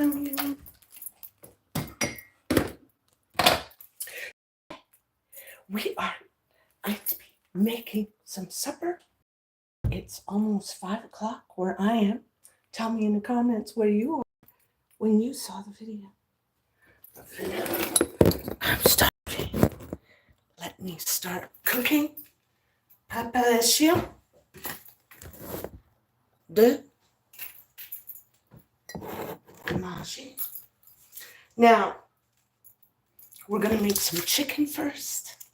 welcome you. We are going to be making some supper. It's almost 5 o'clock where I am. Tell me in the comments where you are when you saw the video. I'm starving. Let me start cooking. Préparation de manger. Now, we're going to make some chicken first.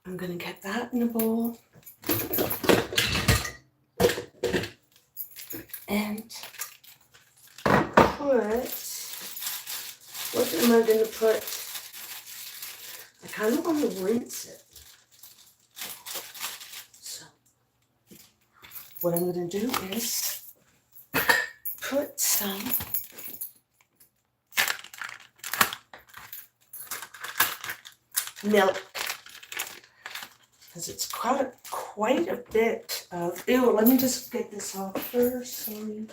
I'm going to get that in a bowl. And put, what am I going to put? I kind of want to rinse it. So, what I'm going to do is put some milk. Because it's quite a bit of, ew, let me just get this off first. Sorry.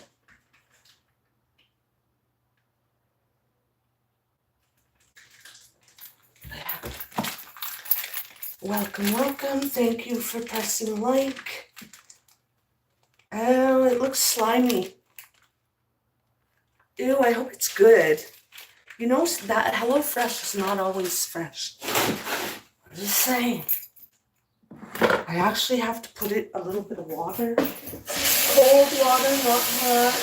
Welcome, welcome. Thank you for pressing like. Oh, it looks slimy. Ew, I hope it's good. You know that HelloFresh is not always fresh. I'm just saying. I actually have to put it a little bit of water. Cold water, not hot.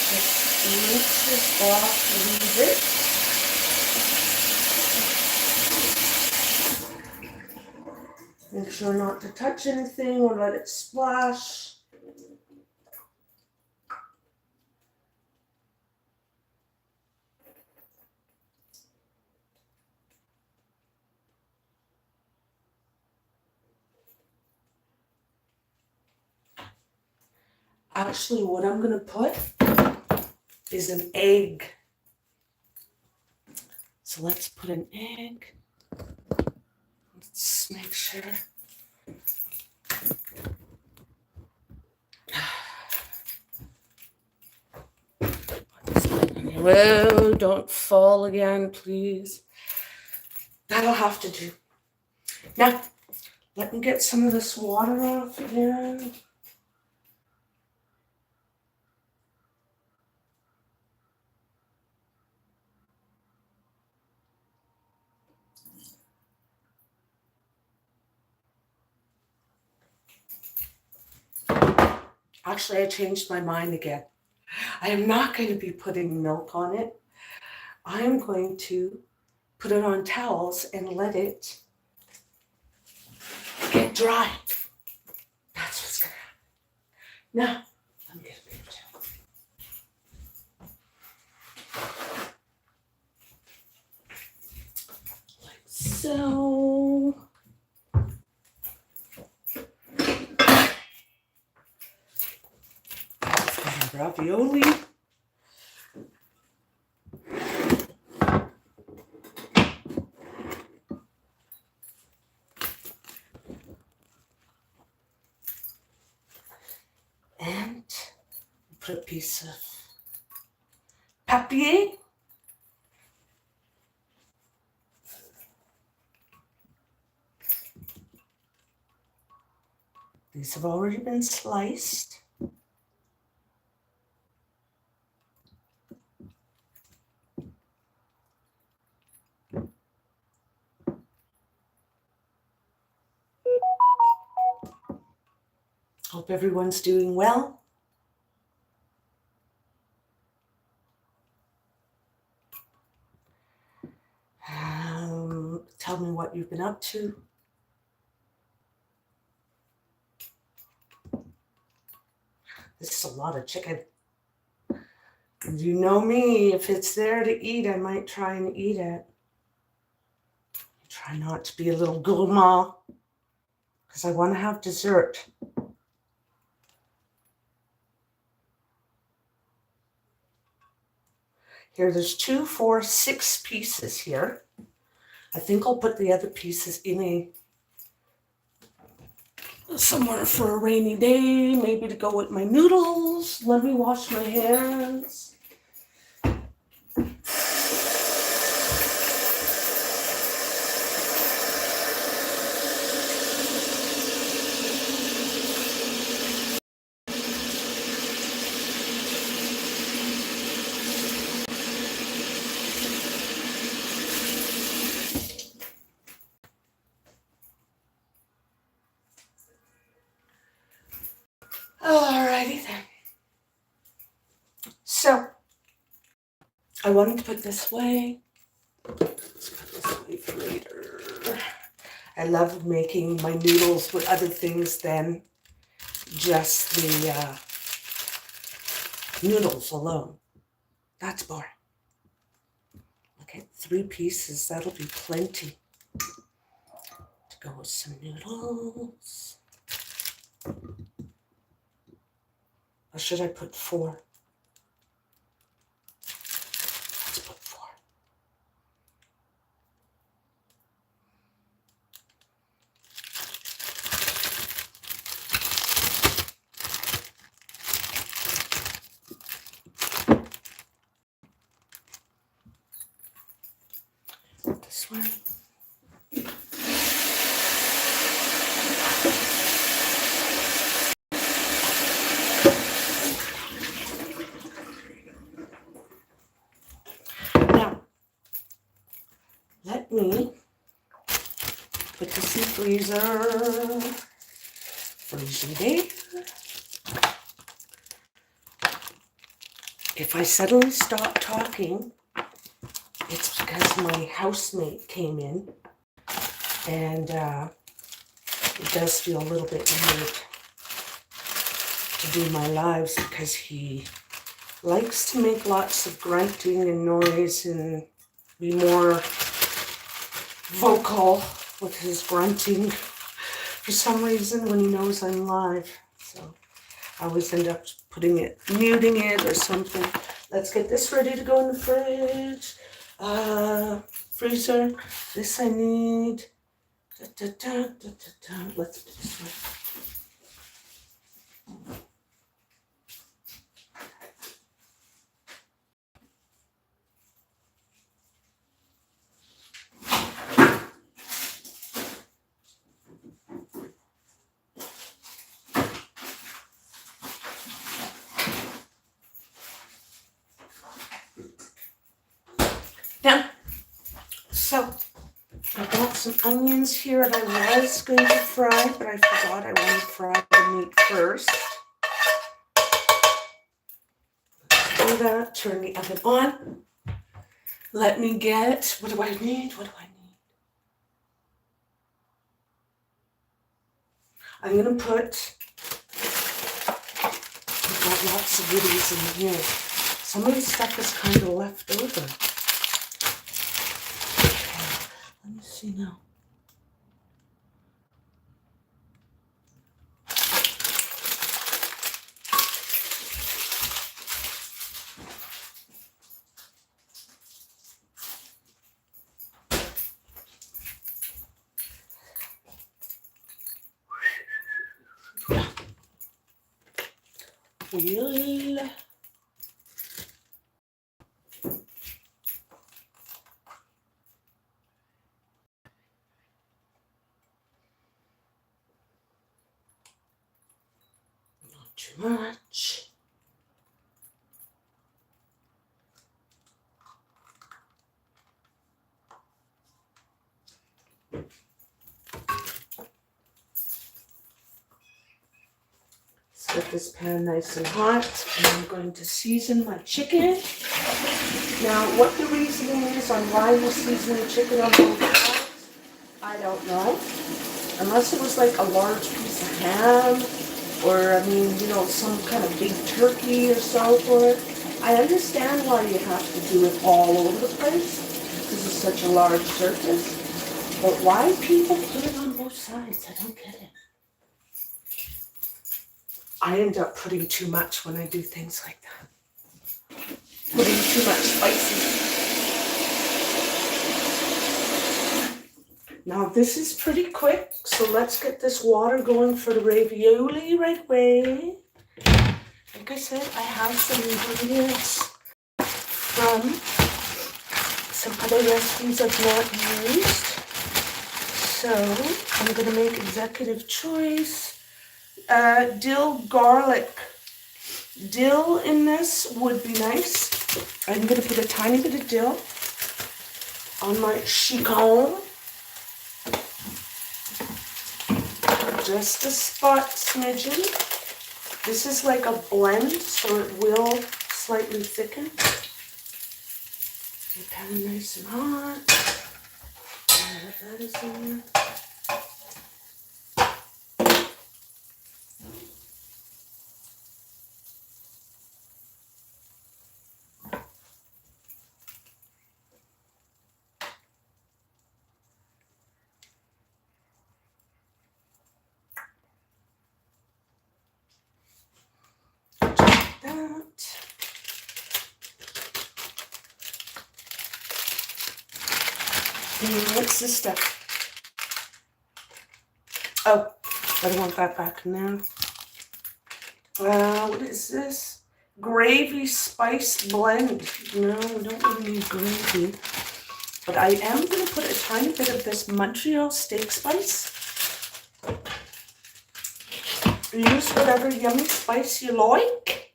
Just mix this off a little bit. Make sure not to touch anything or let it splash. Actually, what I'm going to put is an egg. So let's put an egg. Let's make sure. Whoa, don't fall again, please. That'll have to do. Now, let me get some of this water off again. Actually, I changed my mind again. I am not going to be putting milk on it. I am going to put it on towels and let it get dry. That's what's going to happen. Now, let me get a paper towel. Like so. Ravioli. And put a piece of papier. These have already been sliced. Hope everyone's doing well. Tell me what you've been up to. This is a lot of chicken. You know me, if it's there to eat, I might try and eat it. Try not to be a little gourmand, because I want to have dessert. Here, there's 2, 4, 6 pieces here. I think I'll put the other pieces in a somewhere for a rainy day, maybe to go with my noodles. Let me wash my hands. Alrighty then. So, I wanted to put this away. Let's put this away for later. I love making my noodles with other things than just the noodles alone. That's boring. Okay, 3 pieces, that'll be plenty to go with some noodles. Or should I put 4? Let's put 4. This one. Now, let me put this in the freezer. Freezing day. If I suddenly stop talking, it's because my housemate came in, and it does feel a little bit weird to do my lives because he likes to make lots of grunting and noise and be more vocal with his grunting for some reason when he knows I'm live. So I always end up muting it or something. Let's get this ready to go in the fridge. Freezer. This I need. Let's put this one. Now, so I got some onions here that I was going to fry, but I forgot I wanted to fry the meat first. Let's do that. Turn the oven on. Let me get, what do I need? I'm going to put, I've got lots of goodies in here. Some of the stuff is kind of left over. Okay, let me see now. Wheel. Not too much. Let's get this pan nice and hot, and I'm going to season my chicken. Now, what the reasoning is on why you season the chicken on both sides, I don't know. Unless it was like a large piece of ham, or I mean, some kind of big turkey or so for it. I understand why you have to do it all over the place, because it's such a large surface. But why people put it on both sides, I don't get it. I end up putting too much when I do things like that. Putting too much spices. Now this is pretty quick, so let's get this water going for the ravioli right away. Like I said, I have some ingredients from some other recipes I've not used. So I'm gonna make executive choice. Dill garlic. Dill in this would be nice. I'm gonna put a tiny bit of dill on my chicon. Just a spot smidgen. This is like a blend, so it will slightly thicken. Get pan nice and hot. That is in there. What's this stuff? Oh, I don't want that back in there. What is this? Gravy spice blend. No, we don't really need gravy. But I am going to put a tiny bit of this Montreal steak spice. Use whatever yummy spice you like.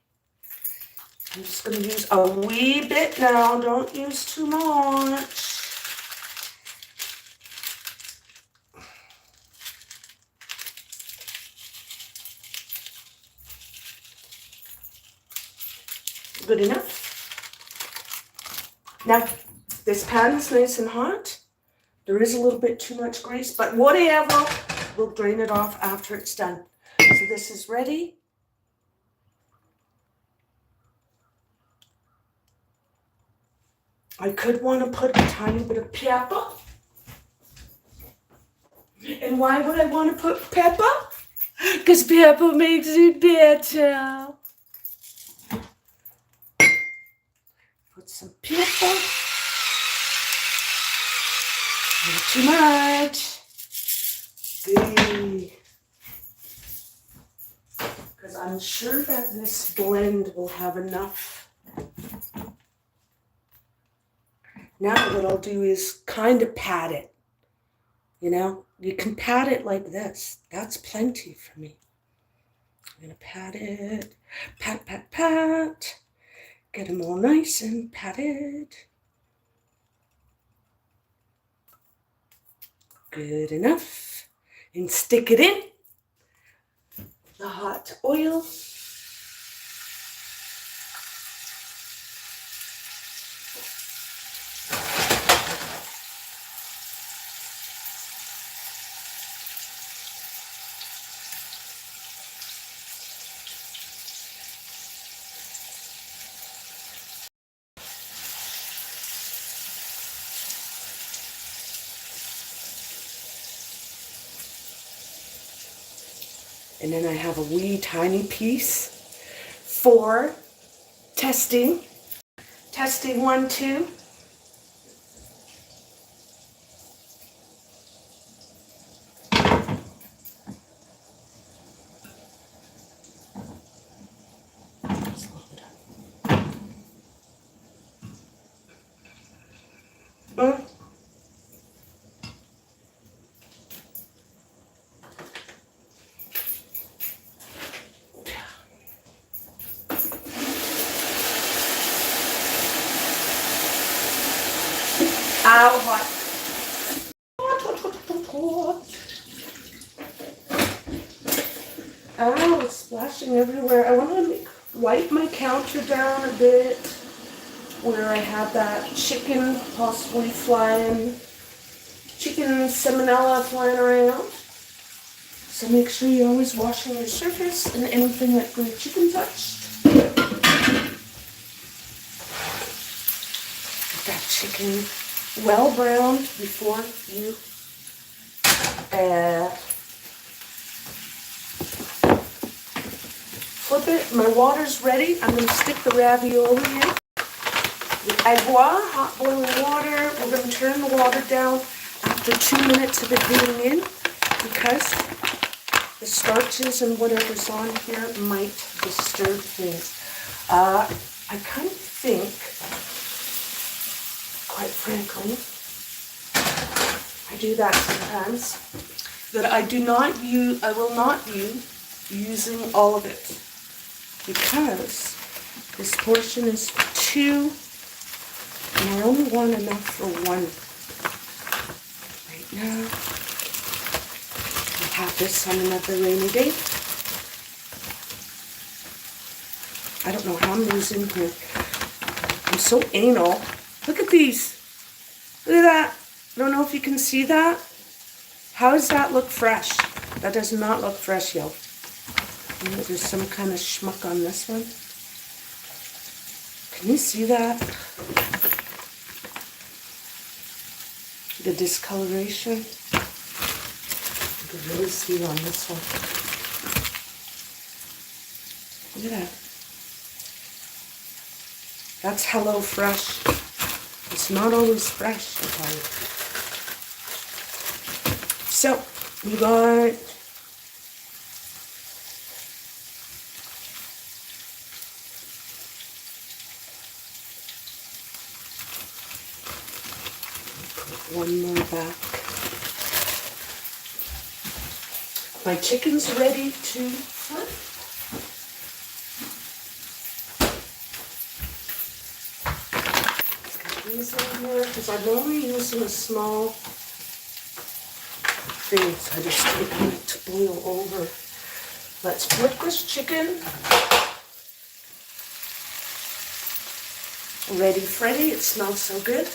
I'm just going to use a wee bit now. Don't use too much. Good enough. Now, this pan is nice and hot. There is a little bit too much grease, but whatever, we'll drain it off after it's done. So this is ready. I could want to put a tiny bit of pepper. And why would I want to put pepper? Because pepper makes it better. Put some pepper. Not too much. Because I'm sure that this blend will have enough. Now what I'll do is kind of pat it. You know, you can pat it like this. That's plenty for me. I'm going to pat it. Pat, pat, pat. Get them all nice and patted. Good enough. And stick it in the hot oil. And then I have a wee tiny piece for testing. Testing 1, 2. Ow, hot. Ow, it's splashing everywhere. I want to wipe my counter down a bit where I have that chicken possibly flying, chicken salmonella flying around. So make sure you're always washing your surface and anything that the chicken touched. Get that chicken well browned before you flip it. My water's ready. I'm going to stick the ravioli in. The agua, hot boiling water. We're going to turn the water down at after 2 minutes of it being in, because the starches and whatever's on here might disturb things. I kind of think, quite frankly, I do that sometimes, that I will not be using all of it, because this portion is two, and I only want enough for one. Right now, I have this on another rainy day. I don't know how I'm losing here. I'm so anal. Look at these. Look at that. I don't know if you can see that. How does that look fresh? That does not look fresh, yo. There's some kind of schmuck on this one. Can you see that? The discoloration. You can really see on this one. Look at that. That's Hello Fresh. It's not always fresh, I tell you. So, we got put one more back. My chicken's ready to flip. These in here, because I'm only using a small thing, so I just don't want it to boil over. Let's flip this chicken. Ready, Freddy. It smells so good.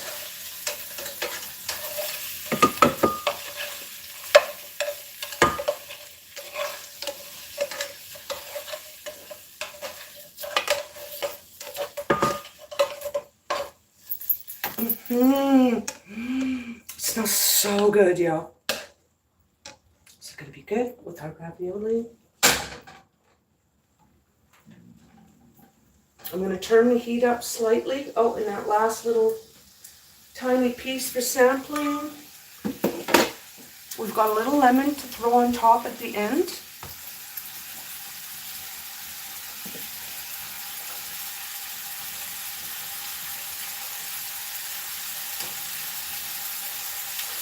It smells so good, y'all. Is it going to be good with our ravioli? I'm going to turn the heat up slightly. Oh, and that last little tiny piece for sampling. We've got a little lemon to throw on top at the end.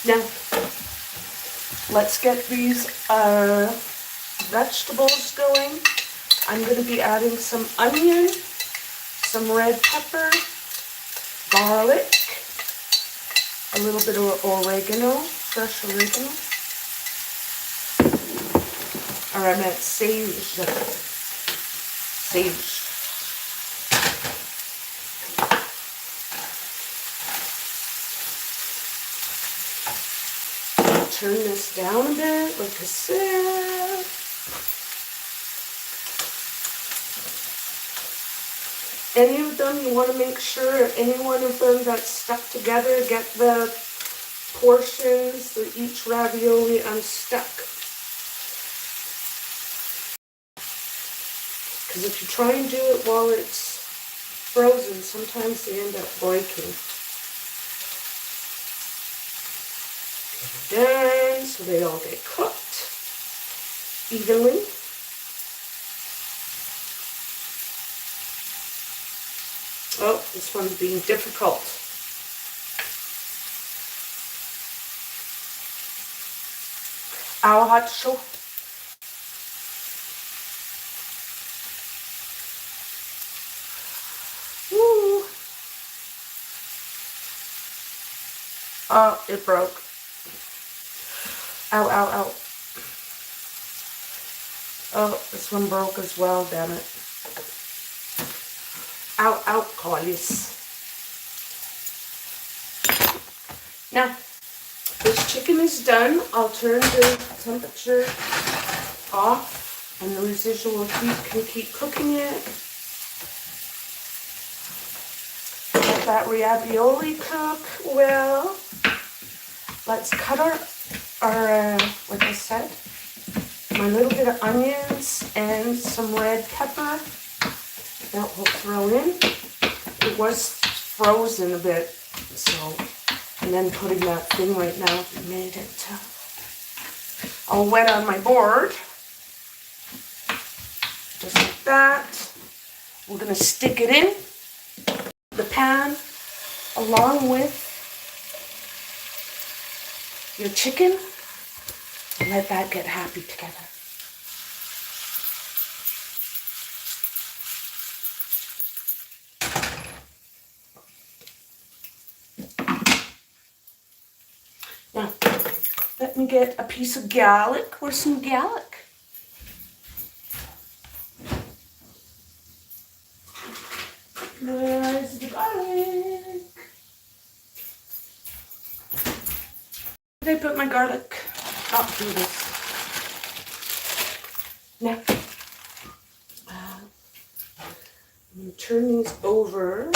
Now, let's get these vegetables going. I'm going to be adding some onion, some red pepper, garlic, a little bit of oregano, fresh oregano. Or I meant sage. Sage. Turn this down a bit, like I said. Any of them, you want to make sure any one of them that's stuck together, get the portions, each ravioli unstuck. Because if you try and do it while it's frozen, sometimes they end up breaking. Done, so they all get cooked evenly. Oh, this one's being difficult. Ow, hot show. Woo. Oh, it broke. Ow, ow, ow. Oh, this one broke as well, damn it. Ow, ow, guys. Now, this chicken is done. I'll turn the temperature off and the residual heat can keep cooking it. Let that ravioli cook well. Let's cut our like I said, my little bit of onions and some red pepper that we'll throw in. It was frozen a bit, so And then putting that thing right now made it all wet on my board. Just like that. We're going to stick it in the pan along with your chicken and let that get happy together. Now, let me get a piece of garlic or some garlic. There's the garlic. Did I put my garlic? I'll do this. Now, I'm going to turn these over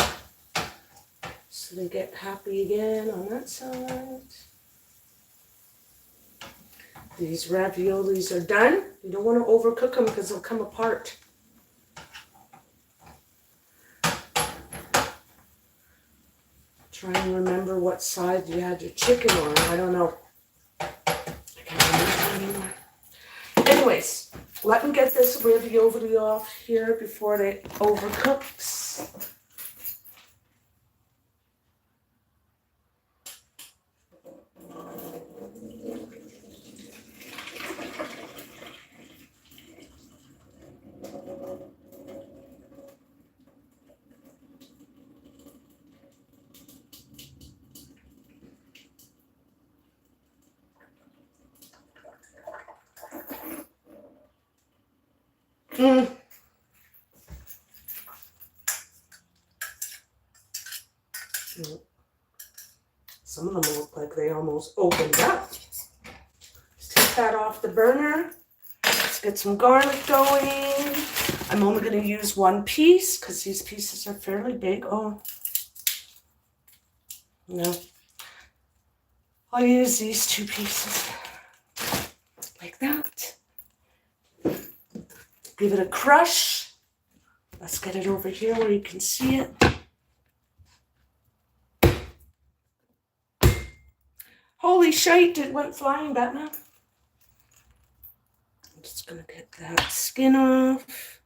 so they get happy again on that side. These raviolis are done. You don't want to overcook them because they'll come apart. Try and remember what side you had your chicken on. I don't know. I can't remember anymore. Anyways, let me get this ravioli off here before it overcooks. Some of them look like they almost opened up. Let's take that off the burner. Let's get some garlic going. I'm only going to use one piece because these pieces are fairly big. Oh, no. I'll use these 2 pieces. Like that. Give it a crush. Let's get it over here where you can see it. Holy shite, it went flying, Batman. I'm just going to get that skin off.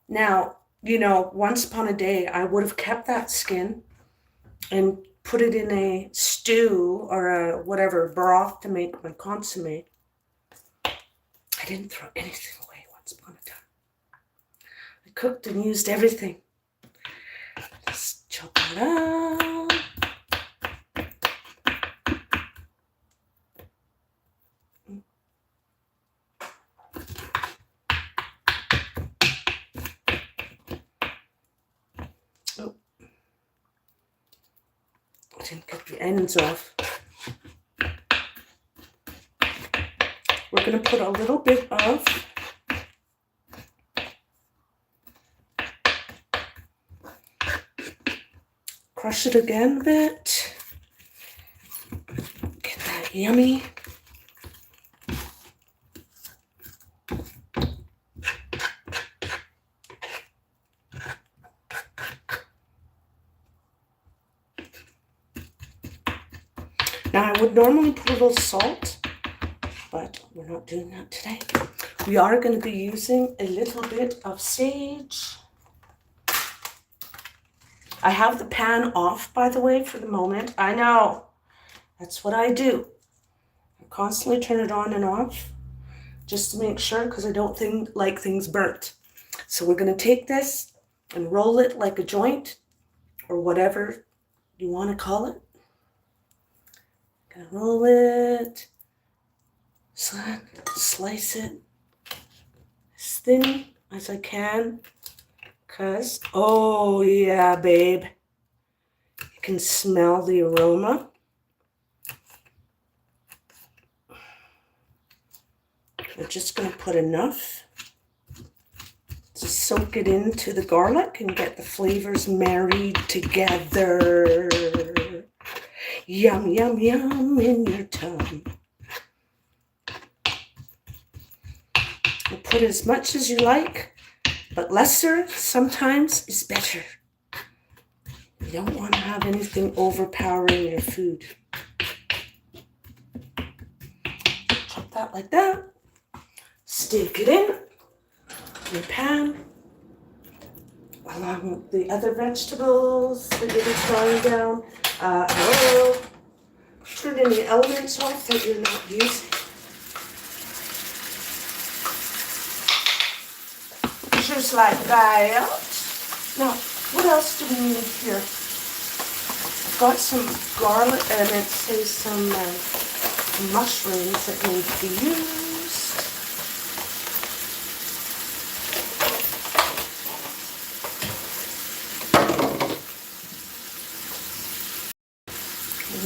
Now, you know, once upon a day, I would have kept that skin and put it in a stew or a whatever broth to make my consomme. I didn't throw anything away once upon a time. I cooked and used everything. Just chop it up. Oh. I didn't get the ends off. We're going to put a little bit of crush it again a bit. Get that yummy. Now I would normally put a little salt, but we're not doing that today. We are going to be using a little bit of sage. I have the pan off, by the way, for the moment. I know. That's what I do. I constantly turn it on and off just to make sure because I don't like things burnt. So we're going to take this and roll it like a joint or whatever you want to call it. Gonna roll it, slice it as thin as I can, because, oh yeah, babe, you can smell the aroma. We're just gonna put enough to soak it into the garlic and get the flavors married together. Yum, yum, yum in your tongue. You put as much as you like, but lesser sometimes is better. You don't want to have anything overpowering your food. Chop that like that. Stick it in your pan along with the other vegetables that you'll be throwing down. Hello. Turn any elements off that you're not using. Just like that. Now, what else do we need here? I've got some garlic and it says some mushrooms that need to be used.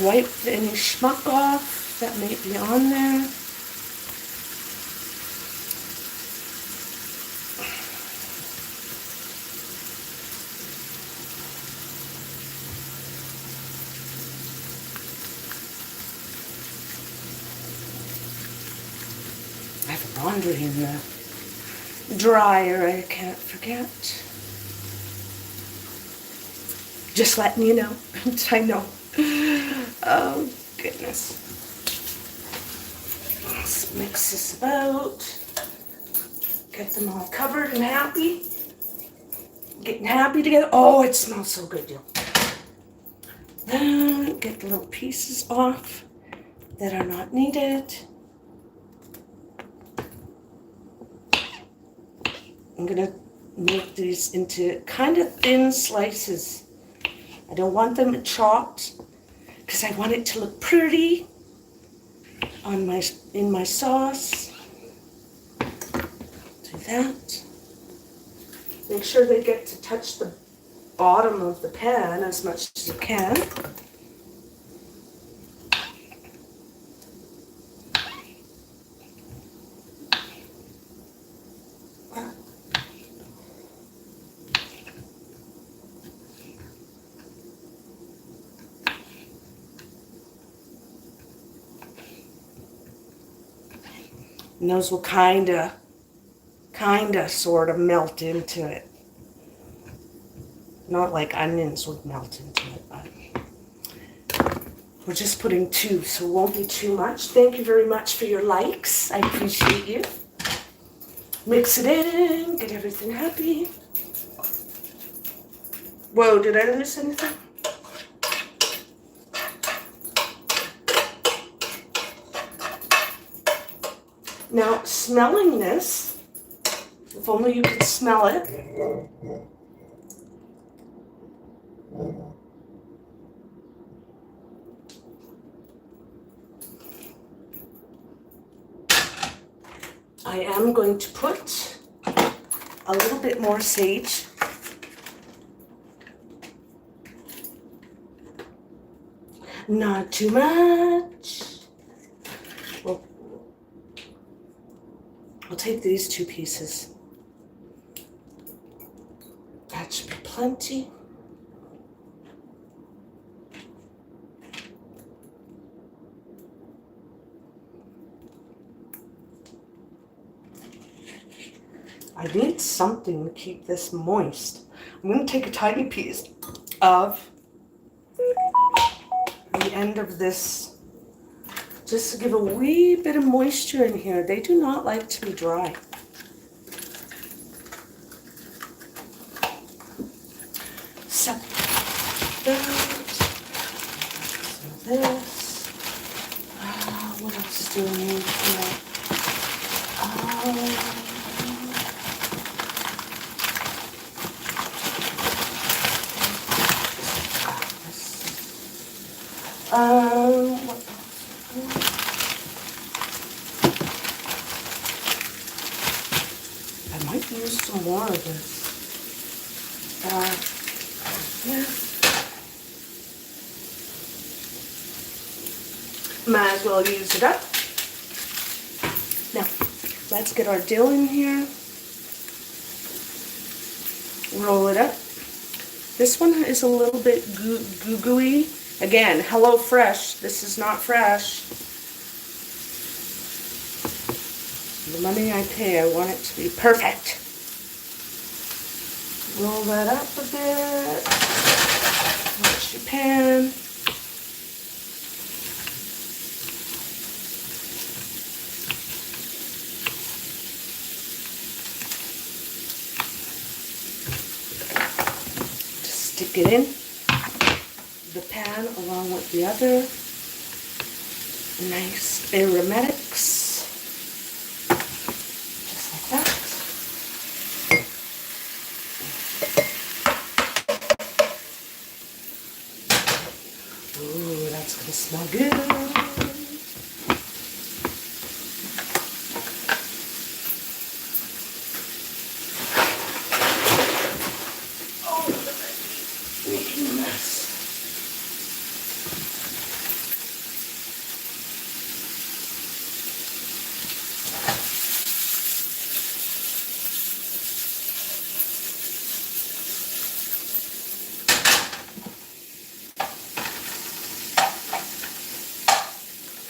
Wipe any schmuck off that may be on there. I have laundry in the dryer, I can't forget. Just letting you know. I know. Oh, goodness. Let's mix this about. Get them all covered and happy. Getting happy together. Oh, it smells so good, y'all. Then get the little pieces off that are not needed. I'm going to make these into kind of thin slices. I don't want them chopped because I want it to look pretty on in my sauce. Do that. Make sure they get to touch the bottom of the pan as much as you can. And those will kind of, sort of melt into it. Not like onions would melt into it, but we're just putting 2, so it won't be too much. Thank you very much for your likes. I appreciate you. Mix it in, get everything happy. Whoa, did I miss anything? Now, smelling this, if only you could smell it. I am going to put a little bit more sage. Not too much. I'll take these 2 pieces. That should be plenty. I need something to keep this moist. I'm going to take a tiny piece of the end of this just to give a wee bit of moisture in here. They do not like to be dry. So, this. What else do we need here? What else? I might use some more of this. Yeah. Might as well use it up. Now, let's get our dill in here. Roll it up. This one is a little bit goo-gooey. Again, hello fresh. This is not fresh. The money I pay, I want it to be perfect. Roll that up a bit. Watch your pan. Just stick it in the pan along with the other nice aromatics. Just like that. Ooh, that's gonna smell good. Oh, look at that making a mess.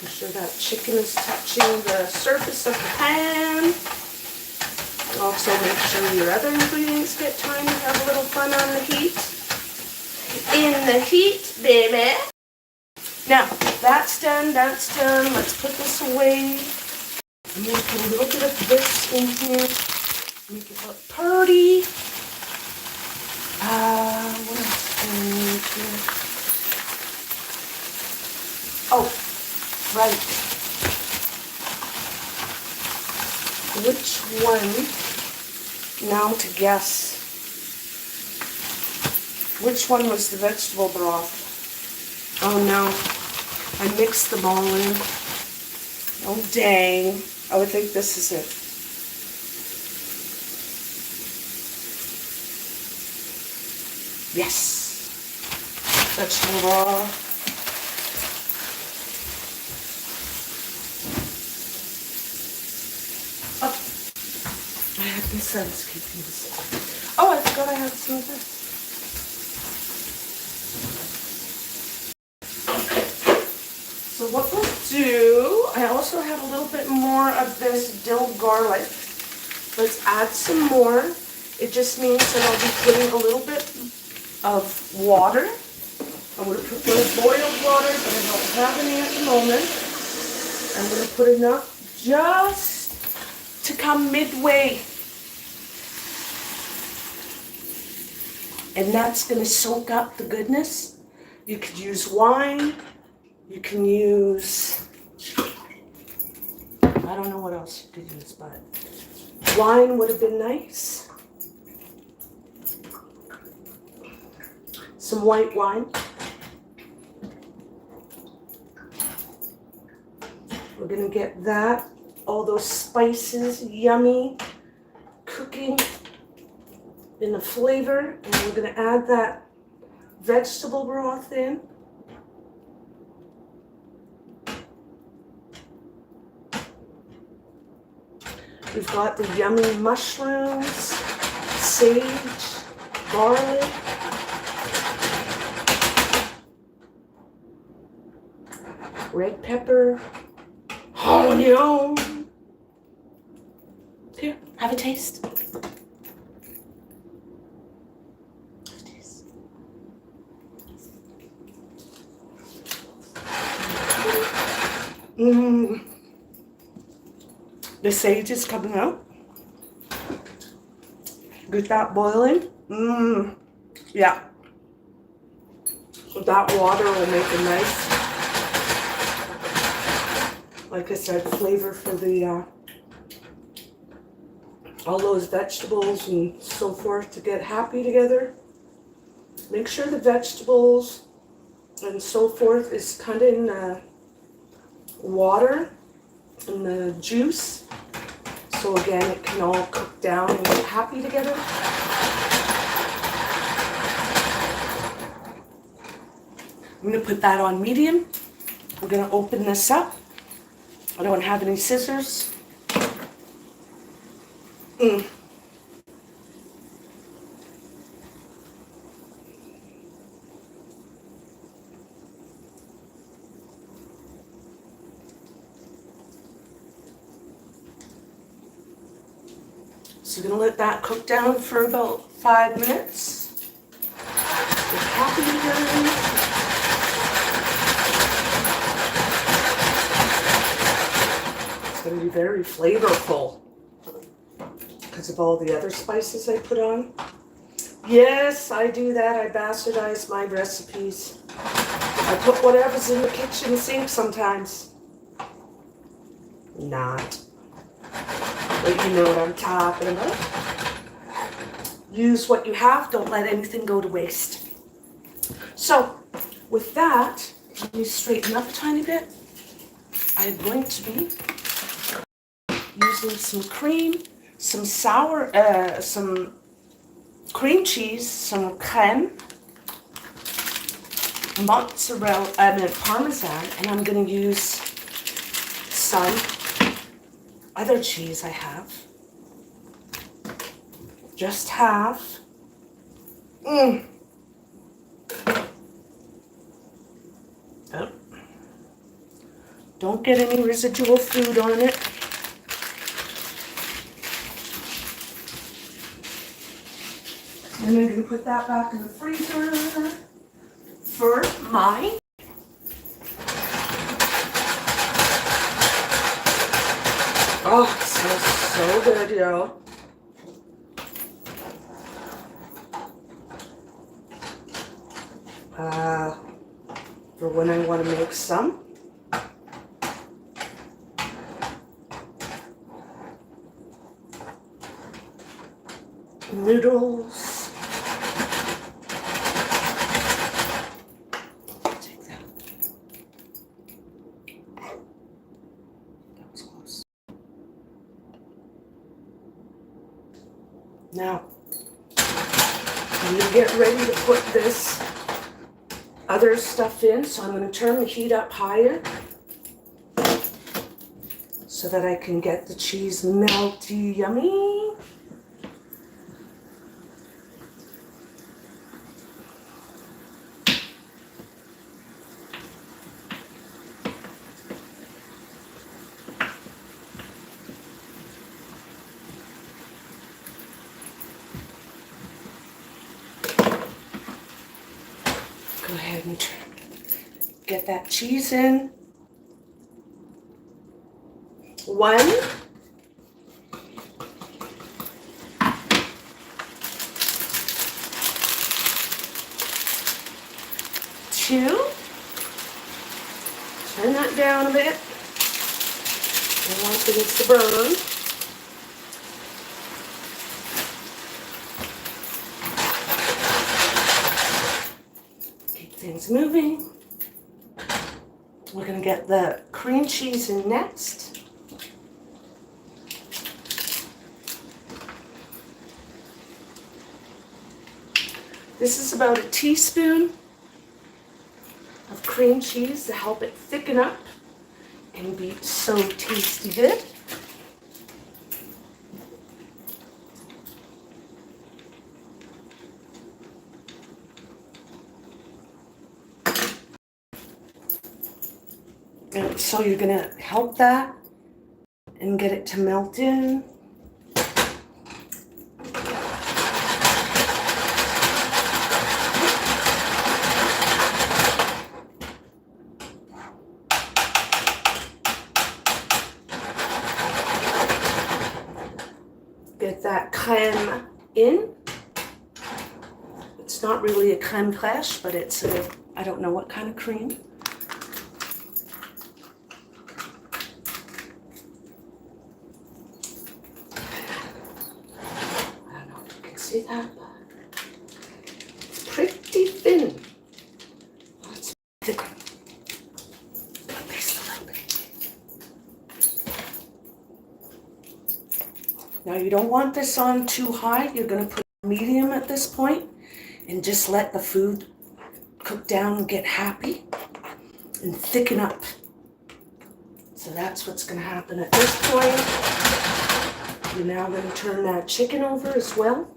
Make sure that chicken is touching the surface of the pan. Also make sure your other ingredients get time to have a little fun on the heat. In the heat, baby. Now, that's done, that's done. Let's put this away. I'm going to put a little bit of this in here. Make it look pretty. What else do I need here? Oh, right. Which one, now to guess, which one was the vegetable broth? Oh no, I mixed them all in. Oh dang, I would think this is it. Yes, vegetable broth. I had this, I was keeping this. Oh, I forgot I had some of this. So what we'll do, I also have a little bit more of this dill garlic. Let's add some more. It just means that I'll be putting a little bit of water. I'm going to put boiled water, but I don't have any at the moment. I'm going to put enough just to come midway. And that's going to soak up the goodness. You could use wine. You can use, I don't know what else you could use, but wine would have been nice. Some white wine. We're going to get that, all those spices, yummy, cooking in the flavor. And we're going to add that vegetable broth in. We've got the yummy mushrooms, sage, garlic, red pepper, onion. Here, have a taste. Mmm. The sage is coming out. Get that boiling. Mmm. Yeah. So that water will make a nice, like I said, flavor for the all those vegetables and so forth to get happy together. Make sure the vegetables and so forth is kind of in the water and the juice. So again, it can all cook down and get happy together. I'm going to put that on medium. We're going to open this up. I don't have any scissors. So we're gonna let that cook down for about 5 minutes. Get happy again. It's gonna be very flavorful because of all the other spices I put on. Yes, I do that. I bastardize my recipes. I put whatever's in the kitchen sink sometimes. Not. But you know what I'm talking about. Use what you have. Don't let anything go to waste. So, with that, let me straighten up a tiny bit. I'm going to be using some cream, some cream cheese, some creme, parmesan, and I'm going to use some other cheese I have. Just half. Oh. Don't get any residual food on it. And I'm going to put that back in the freezer for my oh, it smells so good, yo. For when I want to make some. Noodles. Take that. That was close. Now, I'm going to get ready to put this other stuff in, so I'm going to turn the heat up higher so that I can get the cheese melty, yummy. Go ahead and get that cheese in. 1, 2. Turn that down a bit. I don't want things to burn. Keep things moving. We're going to get the cream cheese in next. This is about a teaspoon of cream cheese to help it thicken up and be so tasty good. And so you're going to help that and get it to melt in. Get that creme in. It's not really a creme fraiche, but it's a, I don't know what kind of cream. I don't know if you can see that, but it's pretty thin. It's thick. Taste a little bit. Now you don't want this on too high. You're going to put medium at this point and just let the food cook down and get happy and thicken up. So that's what's going to happen at this point. You're now going to turn that chicken over as well.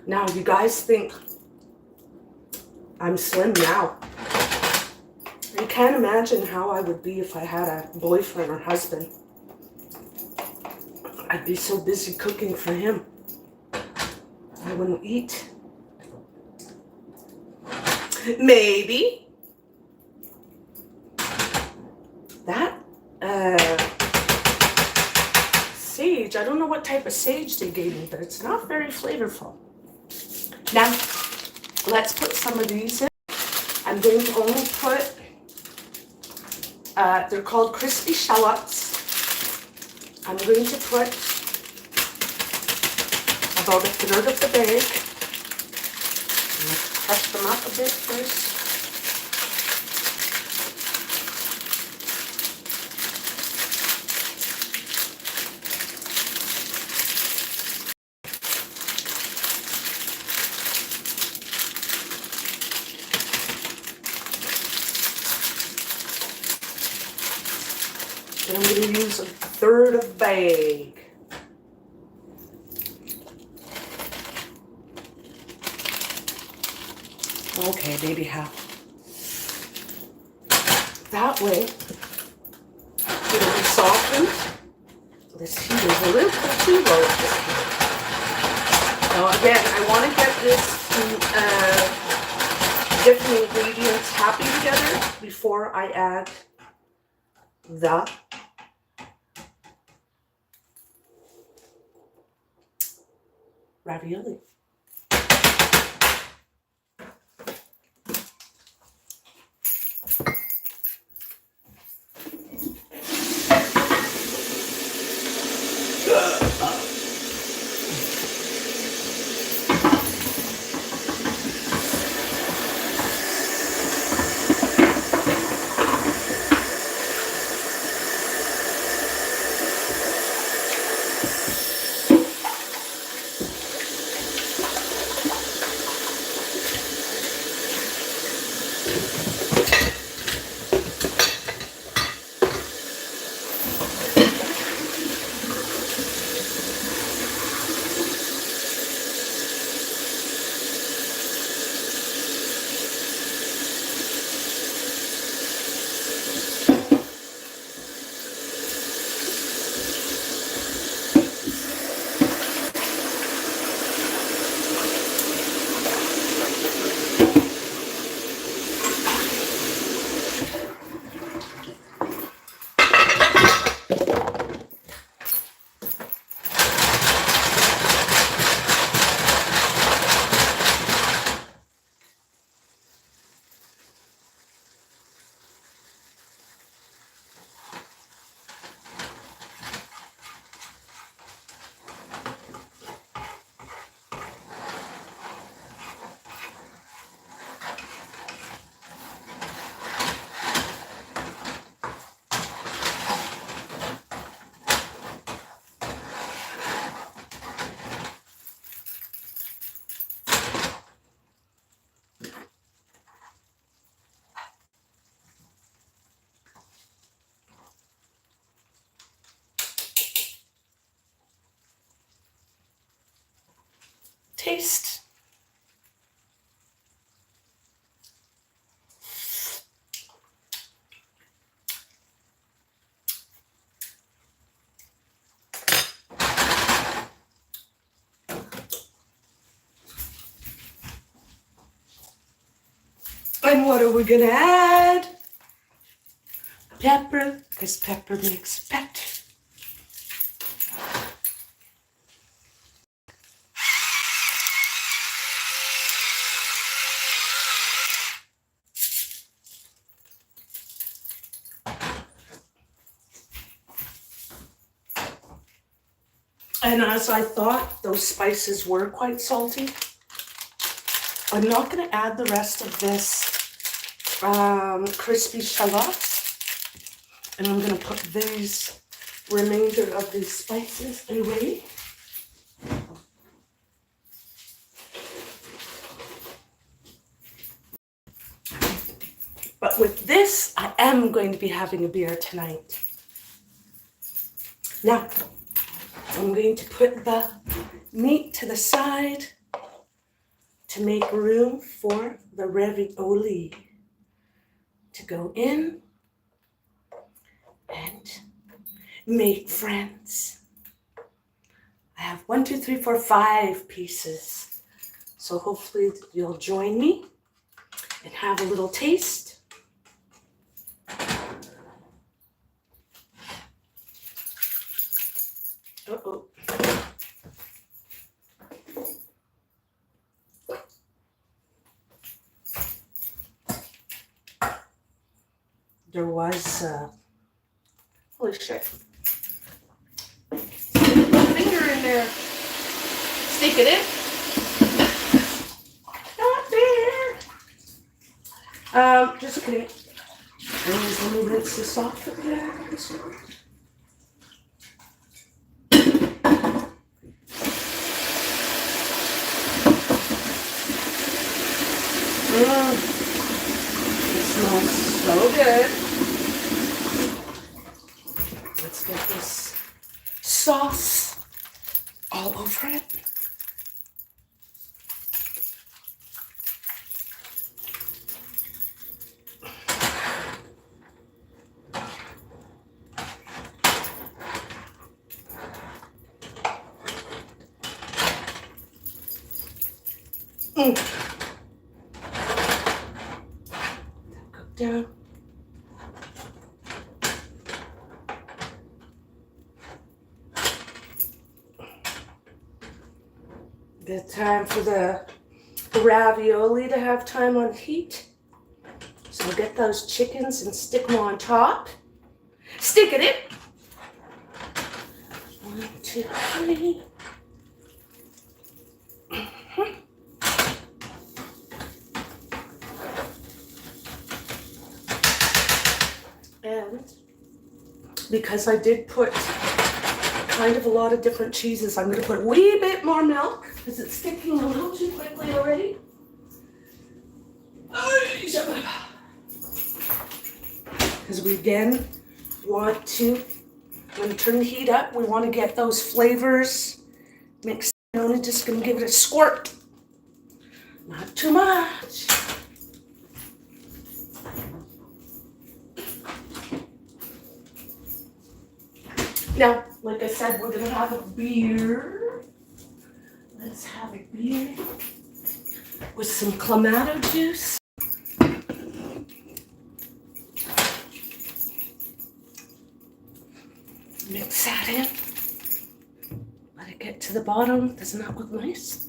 Now you guys think I'm slim now. I can't imagine how I would be if I had a boyfriend or husband. I'd be so busy cooking for him. I wouldn't eat. Maybe. That sage, I don't know what type of sage they gave me, but it's not very flavorful. Now, let's put some of these in. I'm going to only put, they're called crispy shallots. I'm going to put about a third of the bag. Let's crush them up a bit first. And I'm going to use a third of the bag. Okay, maybe half. That way, it'll be softened. This heat is a little bit too low. Now again, I want to get this different ingredients happy together before I add the ravioli. Taste. And what are we gonna add? Pepper, because pepper makes better. And as I thought, those spices were quite salty. I'm not going to add the rest of this crispy shallots. And I'm going to put these remainder of these spices away. But with this, I am going to be having a beer tonight. Now, I'm going to put the meat to the side to make room for the ravioli to go in and make friends. I have 1, 2, 3, 4, 5 pieces. So hopefully you'll join me and have a little taste. Uh-oh. There was, holy shit. Stick my finger in there. Stick it in. Not there. Just kidding. Let me rinse this off again. It smells so good. Let's get this sauce all over it. Cook down. Good time for the ravioli to have time on heat. So get those chickens and stick them on top. Stick it in. 1, 2, 3. And because I did put kind of a lot of different cheeses, I'm going to put a wee bit more milk because it's sticking a little too quickly already. Because we again want to, when we turn the heat up, we want to get those flavors mixed. I'm just going to give it a squirt. Not too much. Now, like I said, we're going to have a beer. Let's have a beer with some clamato juice. Mix that in. Let it get to the bottom. Doesn't that look nice?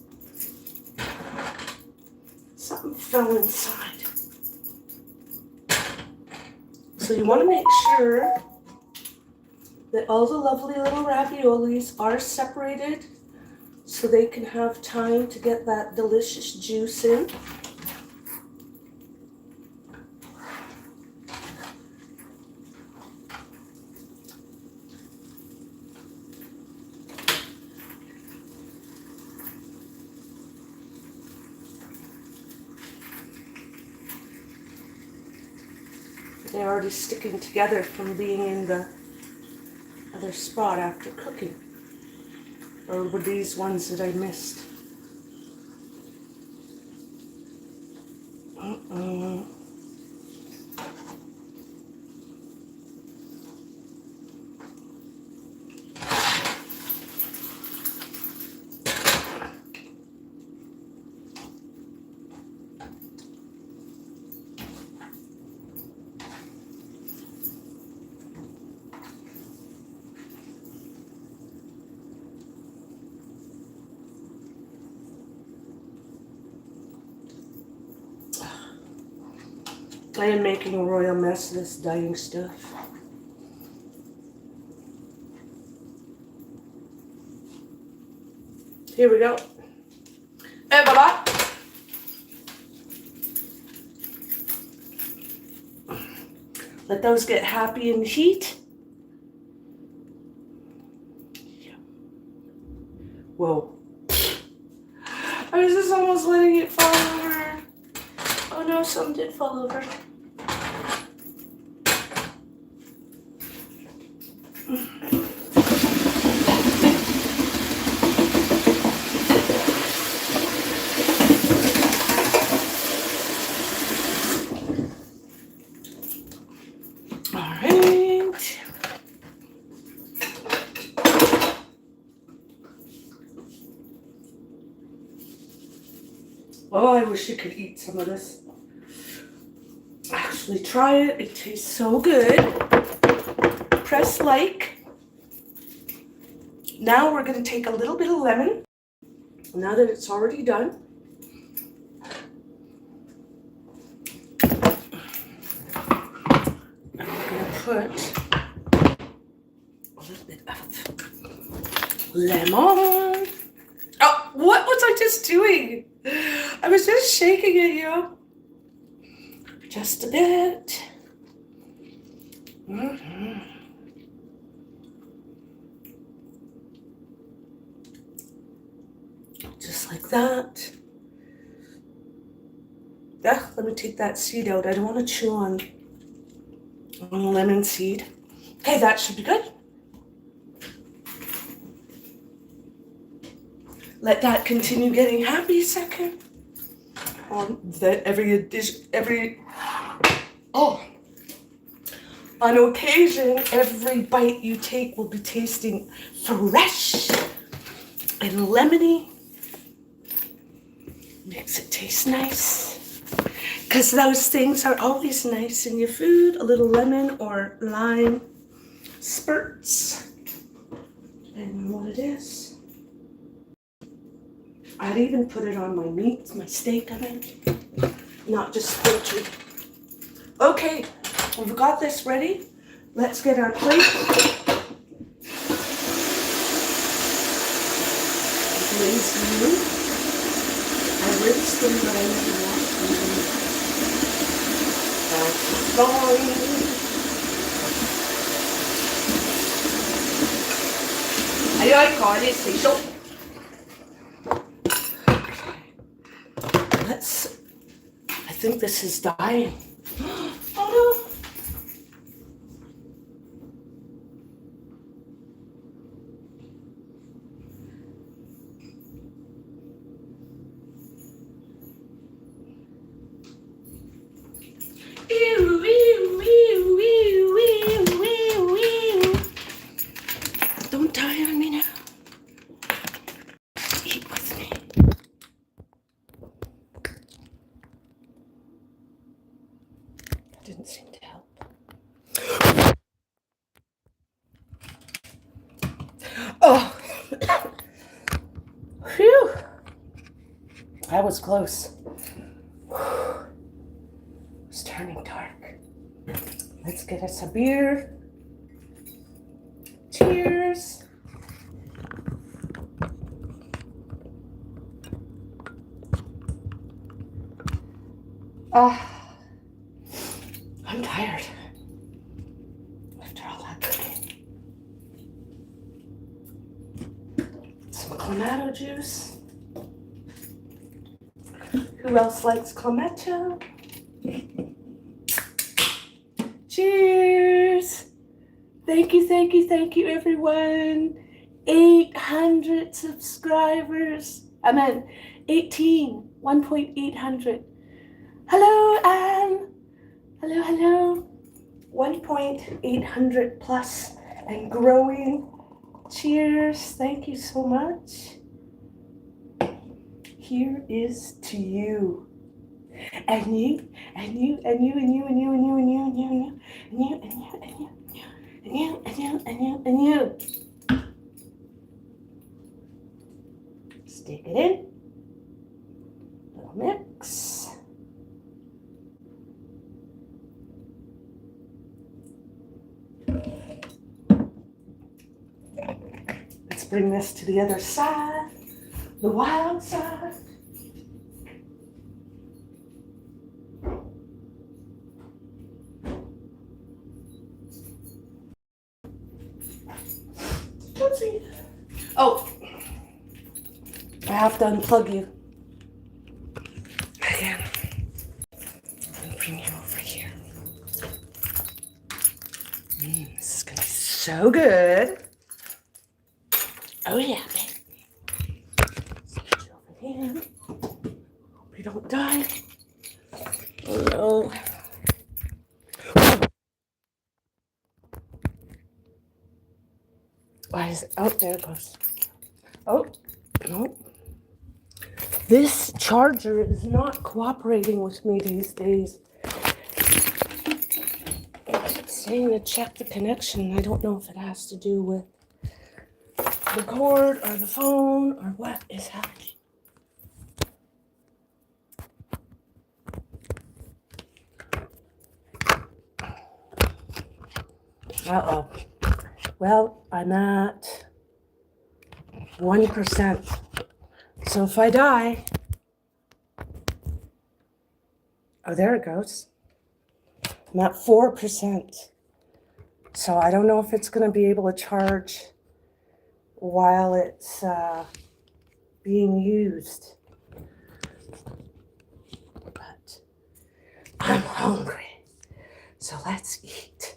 Something fell inside. So you want to make sure that all the lovely little raviolis are separated so they can have time to get that delicious juice in. They're already sticking together from being in the other spot after cooking. Or were these ones that I missed? I am making a royal mess of this dyeing stuff. Here we go. Et voila! Let those get happy in the heat. Whoa. I was just almost letting it fall over. Oh no, some did fall over. Oh, I wish you could eat some of this. Actually, try it. It tastes so good. Press like. Now we're going to take a little bit of lemon. Now that it's already done. And we're going to put a little bit of lemon. Oh, what was I just doing? I was just shaking it, you. Just a bit. Just like that. Yeah, let me take that seed out. I don't want to chew on the lemon seed. Okay, that should be good. Let that continue getting happy a second. On on occasion, every bite you take will be tasting fresh and lemony. Makes it taste nice. Because those things are always nice in your food. A little lemon or lime spurts. Depending on what it is. I'd even put it on my meat, my steak, I mean. Not just poultry. Okay, we've got this ready. Let's get our plate. Rinse them. I rinsed them, but I never washed them. That's fine. I call it so. I think this is dying. Oh no. Don't die on me now. Eat with me. Didn't seem to help. Oh. Phew. That was close. It's turning dark. Let's get us a beer. Cheers. I'm tired after all that cooking. Some clamato juice. Who else likes clamato? Cheers! Thank you, everyone. 800 subscribers. I meant 1.800. Hello, Anne. Hello. 1.800 plus and growing. Cheers. Thank you so much. Here is to you. And you. Stick it in. Little mix. Let's bring this to the other side, the wild side. Oh, I have to unplug you. Again. And bring you over here. This is going to be so good. Oh, yeah, babe. Switch over here. Hope you don't die. Oh, no. Why is it? Oh, there it goes. Oh, no. This charger is not cooperating with me these days. It's saying to check the connection. I don't know if it has to do with the cord or the phone or what is happening. Uh-oh. Well, I'm at 1%. So if I die... Oh, there it goes. I'm at 4%. So I don't know if it's going to be able to charge while it's being used. But I'm hungry. So let's eat.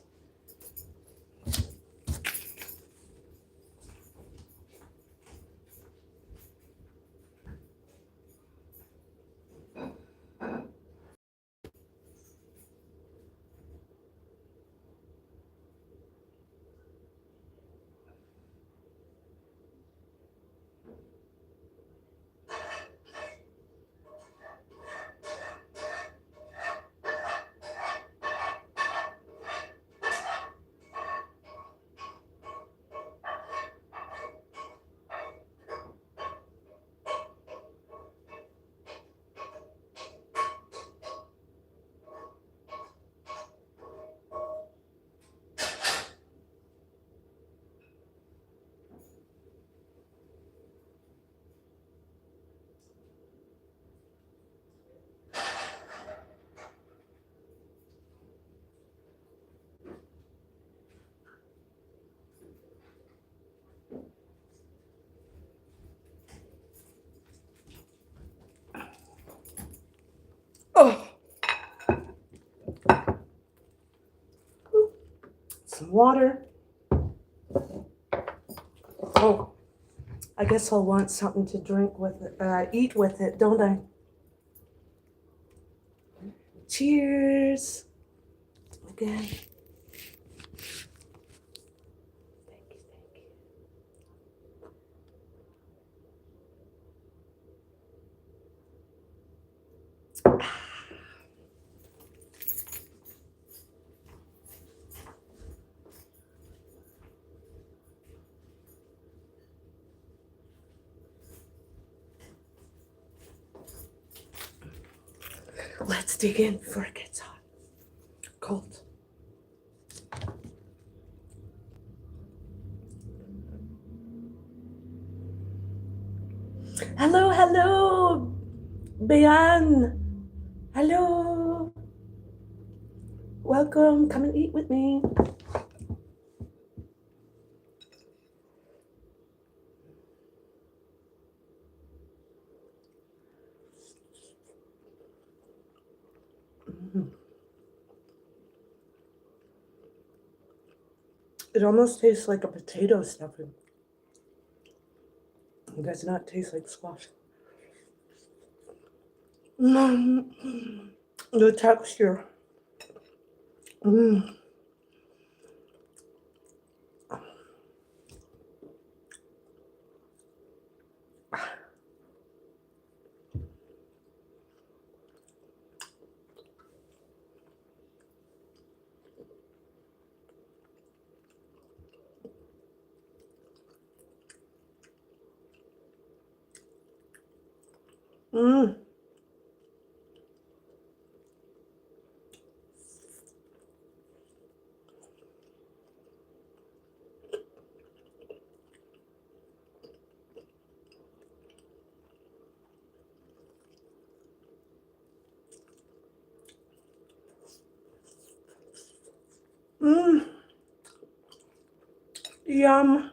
Oh, some water. Oh, I guess I'll want something to drink with it, eat with it, don't I? Cheers. Again. Thank you, thank you. Let's dig in before it gets hot. Cold. Hello, hello, Bayan. Hello. Welcome. Come and eat with me. It almost tastes like a potato stuffing. It does not taste like squash. The texture. Mm. Mm. Mm. Yum.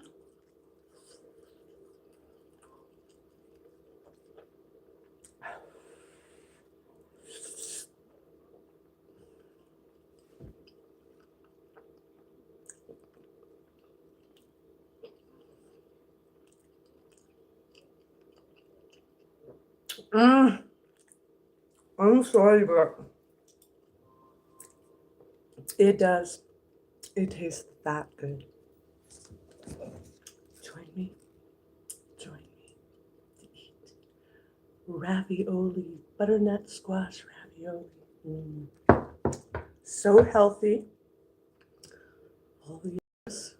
Mm. I'm sorry, but it does. It tastes that good. Join me. Join me to eat ravioli, butternut squash ravioli. So healthy. Oh, yes.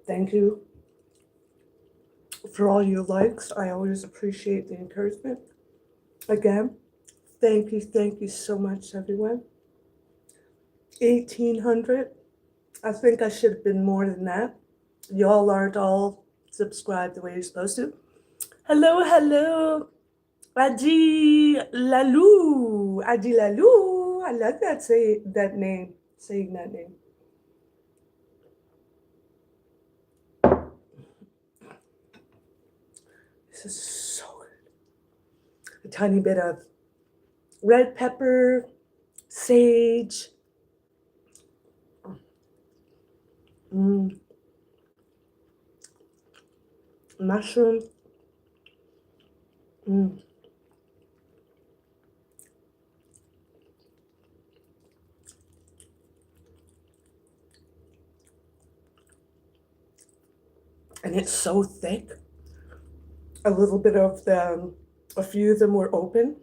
Thank you for all your likes. I always appreciate the encouragement. Again, thank you so much, everyone. 1,800. I think I should have been more than that. Y'all aren't all subscribed the way you're supposed to. Hello, hello. Adi Lalou. Adi Lalou. I love that saying that name. This is so good. A tiny bit of red pepper, sage. Mushroom. And it's so thick. A little bit of a few of them were open.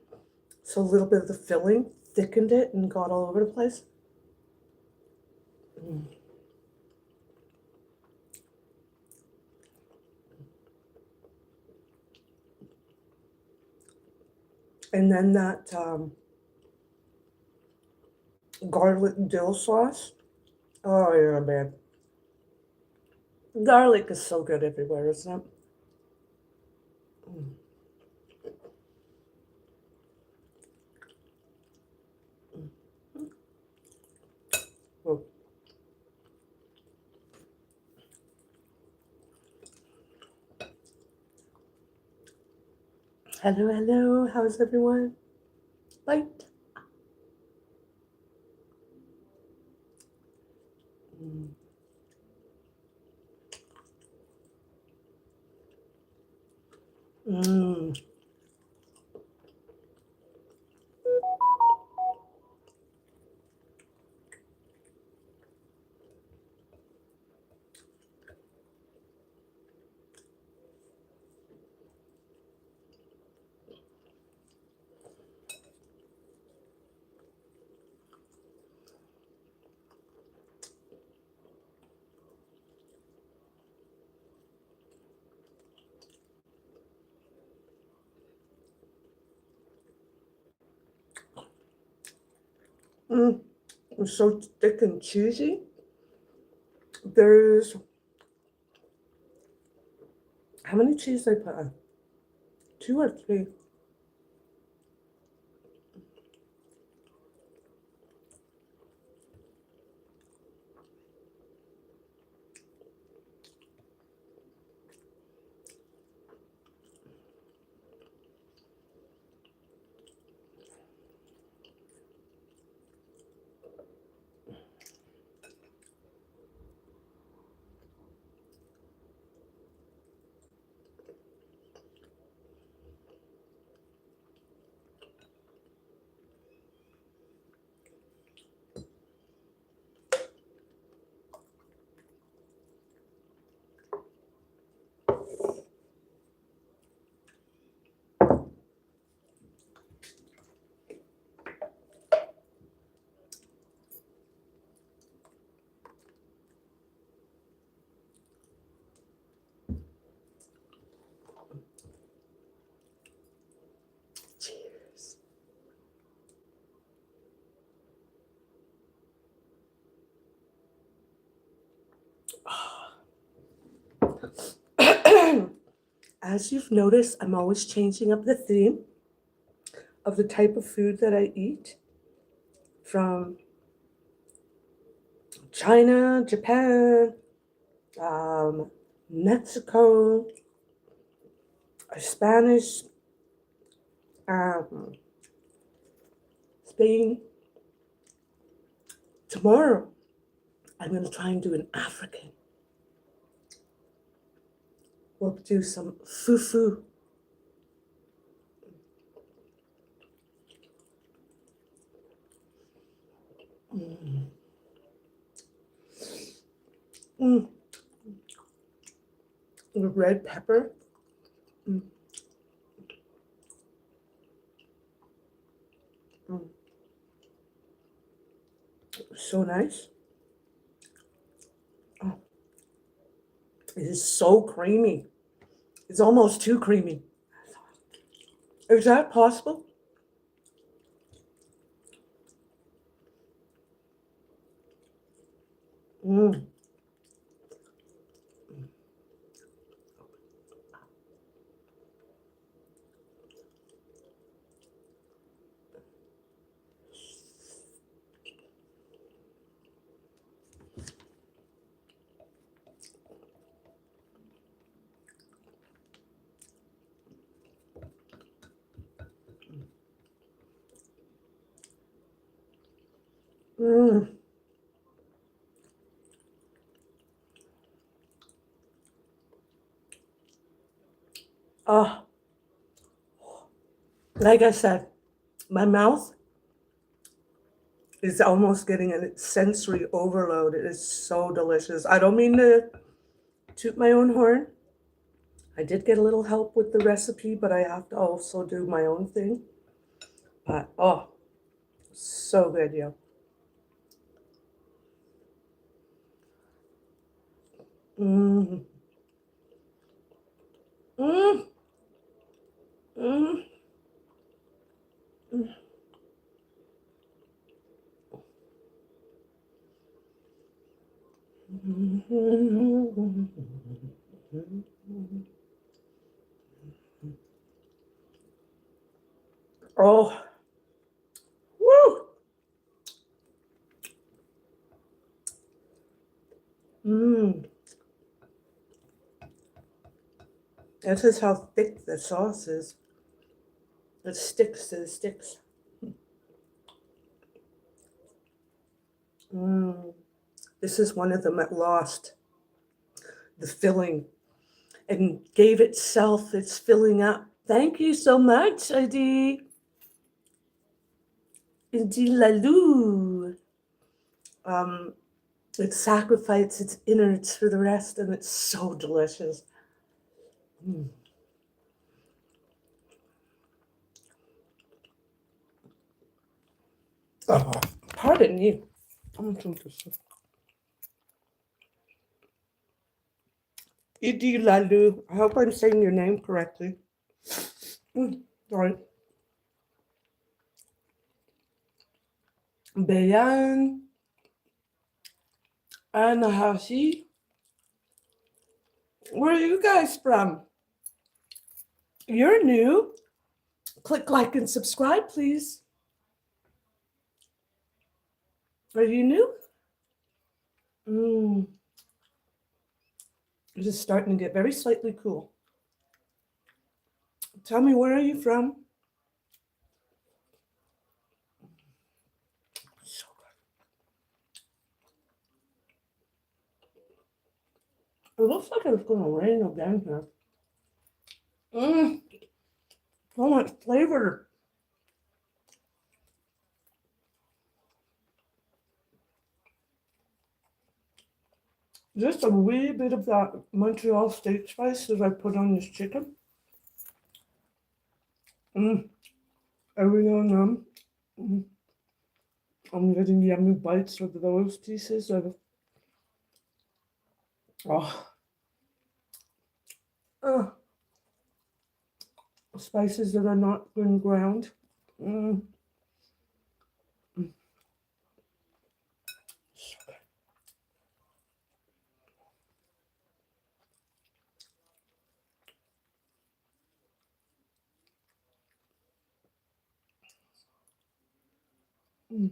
So a little bit of the filling thickened it and got all over the place. And then that garlic dill sauce. Oh, yeah, man. Garlic is so good everywhere, isn't it? Oh. Hello, hello. How's everyone? Light. Mm. It's so thick and cheesy. There's how many cheese I put on? 2 or 3? Cheers. As you've noticed, I'm always changing up the theme of the type of food that I eat, from China, Japan, Mexico, Spanish, um, Spain. Tomorrow, I'm going to try and do an African. We'll do some fufu. The red pepper. Mm. Mm. So nice. Oh, it is so creamy. It's almost too creamy. Is that possible? Mm. Mm. Oh, like I said, my mouth is almost getting a sensory overload. It is so delicious. I don't mean to toot my own horn. I did get a little help with the recipe, but I have to also do my own thing. But oh, so good, yo. Mm. Mm. Mm. Mm. Oh, woo! Mm. This is how thick the sauce is. It sticks to the sticks. Mm. This is one of them that lost the filling and gave itself its filling up. Thank you so much, Adi. Adi Lalou. Um, it sacrificed its innards for the rest, and it's so delicious. Mm. Oh, pardon me. I'm gonna drink this. Idi Lalu. I hope I'm saying your name correctly. Sorry. Bayan Anahashi. Where are you guys from? You're new. Click like and subscribe, please. Are you new? Mm. It is starting to get very slightly cool. Tell me, where are you from? So good. It looks like it's going to rain again here. So much flavor. Just a wee bit of that Montreal steak spice that I put on this chicken. Every now and then, mm, I'm getting yummy bites of those pieces of oh, uh, spices that are not been ground. Mm. Mm. Mm.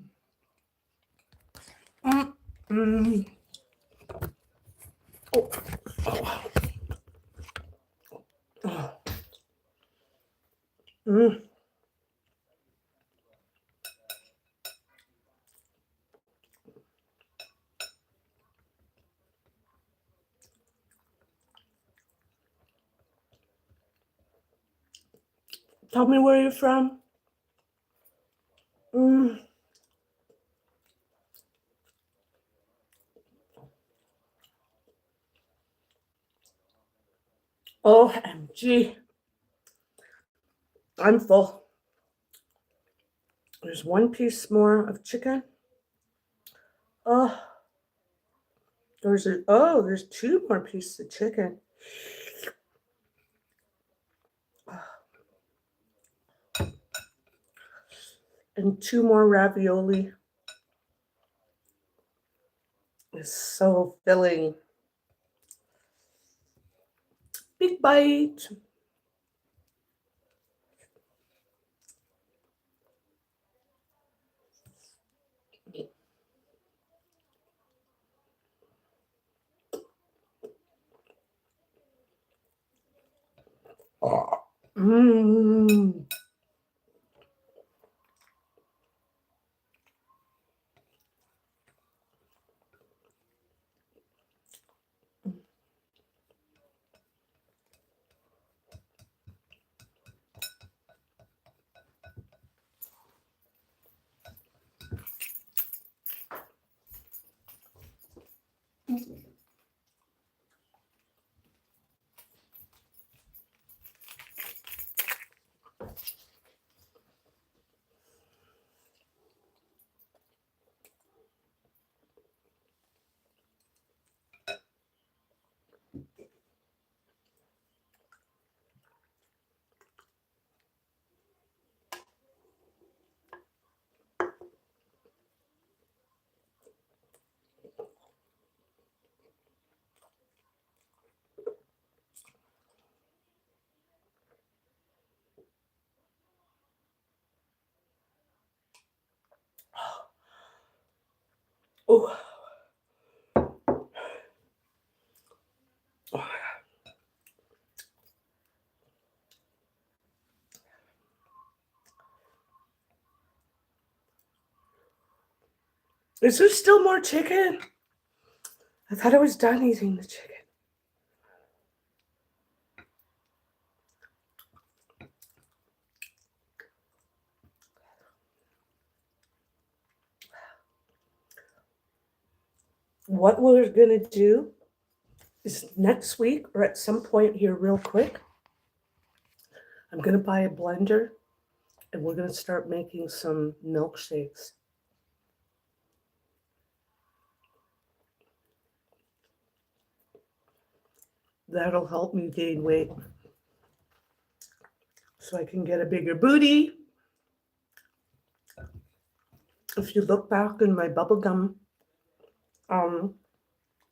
Mm. Mm. Oh. Oh. Oh. Mm. Tell me where you're from. Mm. OMG. I'm full. There's one piece more of chicken. Oh, there's two more pieces of chicken. And two more ravioli. It's so filling. Big bite. Mmm. Oh. Is there still more chicken? I thought I was done eating the chicken. What we're going to do is next week or at some point here, real quick, I'm going to buy a blender and we're going to start making some milkshakes. That'll help me gain weight so I can get a bigger booty. If you look back in my bubblegum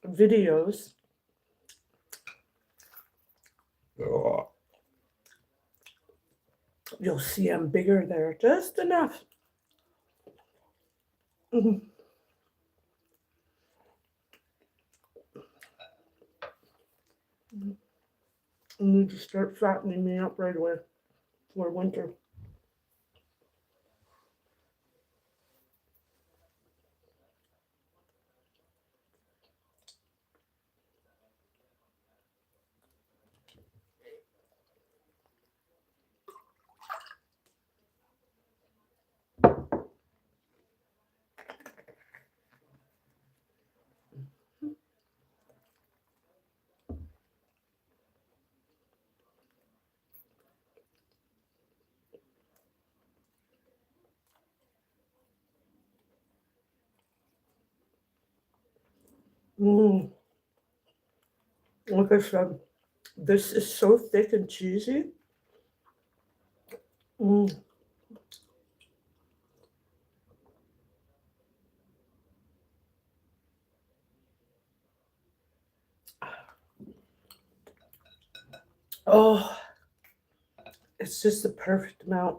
videos, you'll see I'm bigger there, just enough. Mm-hmm. I need to start fattening me up right away for winter. Like I said, this is so thick and cheesy. Mm. Oh, it's just the perfect amount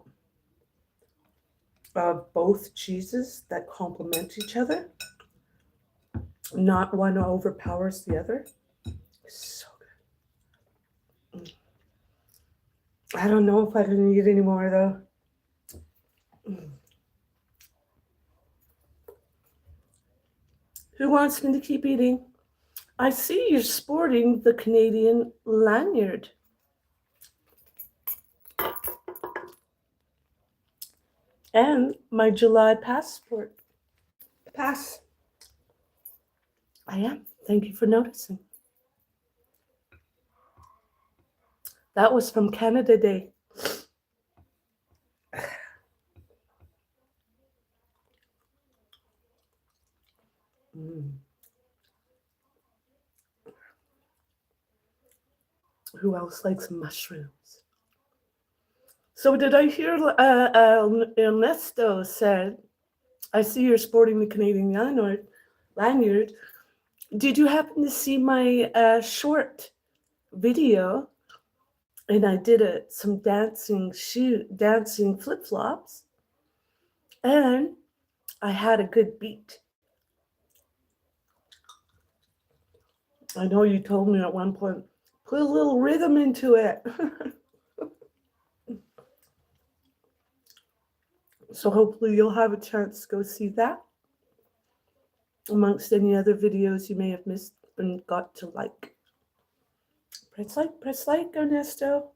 of both cheeses that complement each other. Not one overpowers the other. It's so good. I don't know if I can eat any more though. Who wants me to keep eating? I see you're sporting the Canadian lanyard. And my July passport. Pass. I am. Thank you for noticing. That was from Canada Day. Mm. Who else likes mushrooms? So did I hear Ernesto said, I see you're sporting the Canadian lanyard. Did you happen to see my short video? And I did some dancing flip-flops, and I had a good beat. I know you told me at one point, put a little rhythm into it. So hopefully you'll have a chance to go see that amongst any other videos you may have missed and got to like. Press like, Ernesto.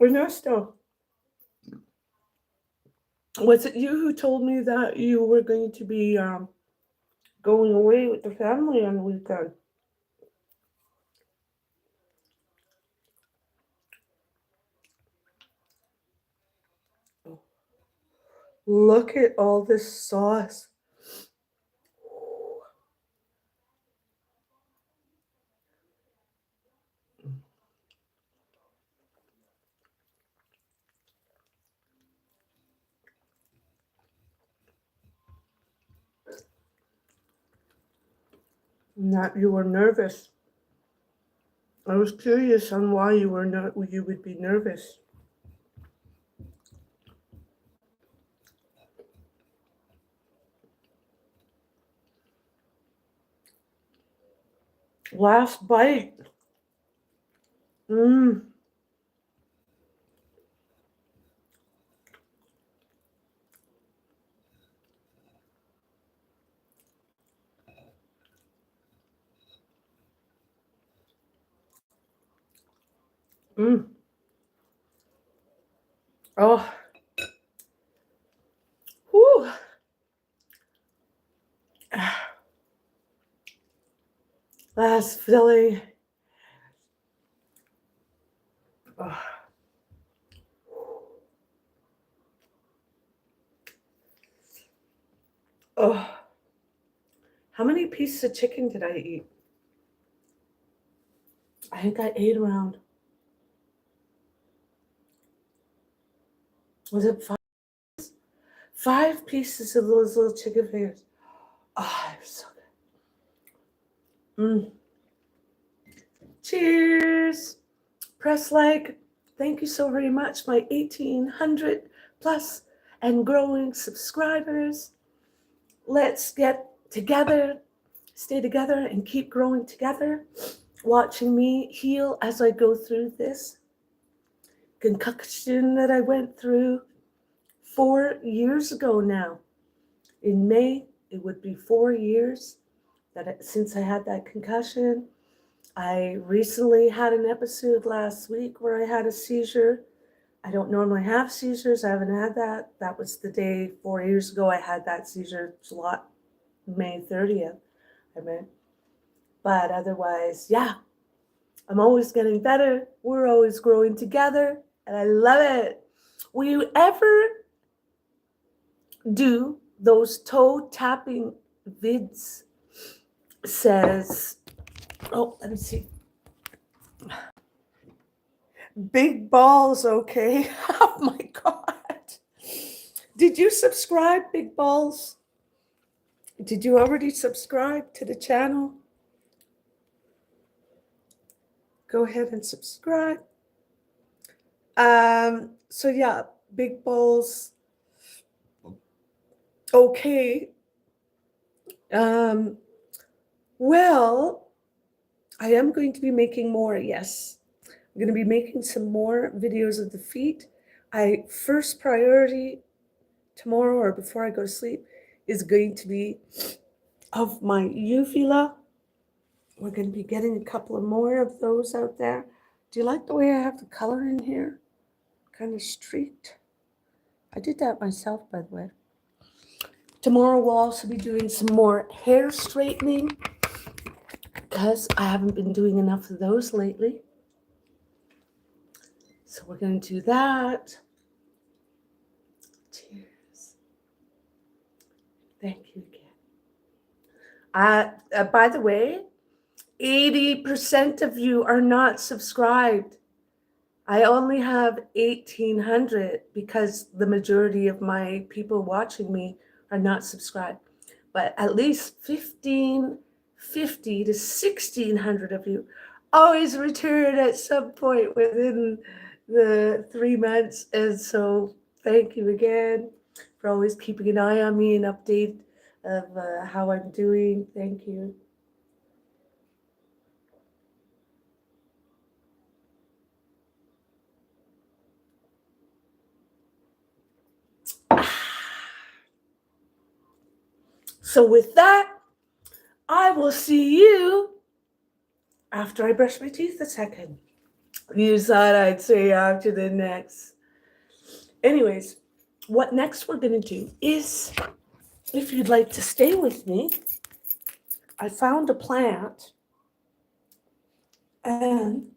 Ernesto, was it you who told me that you were going to be going away with the family on the weekend? Look at all this sauce. That you were nervous. I was curious on why you would be nervous. Last bite. Mmm. Mmm. Oh. Whew. Last filling. Oh. Oh. How many pieces of chicken did I eat? I think I ate around, was it five pieces of those little chicken fingers? Oh, it was so good. Mm. Cheers. Press like. Thank you so very much, my 1,800 plus and growing subscribers. Let's get together, stay together, and keep growing together. Watching me heal as I go through this concoction that I went through 4 years ago now. In May, it would be 4 years since I had that concussion. I recently had an episode last week where I had a seizure. I don't normally have seizures. I haven't had that. That was the day 4 years ago I had that seizure. May 30th, I meant. But otherwise, yeah, I'm always getting better. We're always growing together, and I love it. Will you ever do those toe tapping vids? Says, oh, let me see. Big balls, okay? Oh my God. Did you subscribe, Big Balls? Did you already subscribe to the channel? Go ahead and subscribe. So yeah, Big Balls, okay. Well, I am going to be making more, yes. I'm going to be making some more videos of the feet. First priority tomorrow or before I go to sleep is going to be of my uvula. We're going to be getting a couple of more of those out there. Do you like the way I have the color in here? Kind of streaked. I did that myself, by the way. Tomorrow we'll also be doing some more hair straightening because I haven't been doing enough of those lately. So we're going to do that. Cheers. Thank you again. By the way, 80% of you are not subscribed. I only have 1,800 because the majority of my people watching me are not subscribed. But at least 1,550 to 1,600 of you always return at some point within the 3 months. And so thank you again for always keeping an eye on me and update of how I'm doing. Thank you. So with that, I will see you after I brush my teeth a second. You thought I'd say after the next. Anyways, what next we're going to do is, if you'd like to stay with me, I found a plant and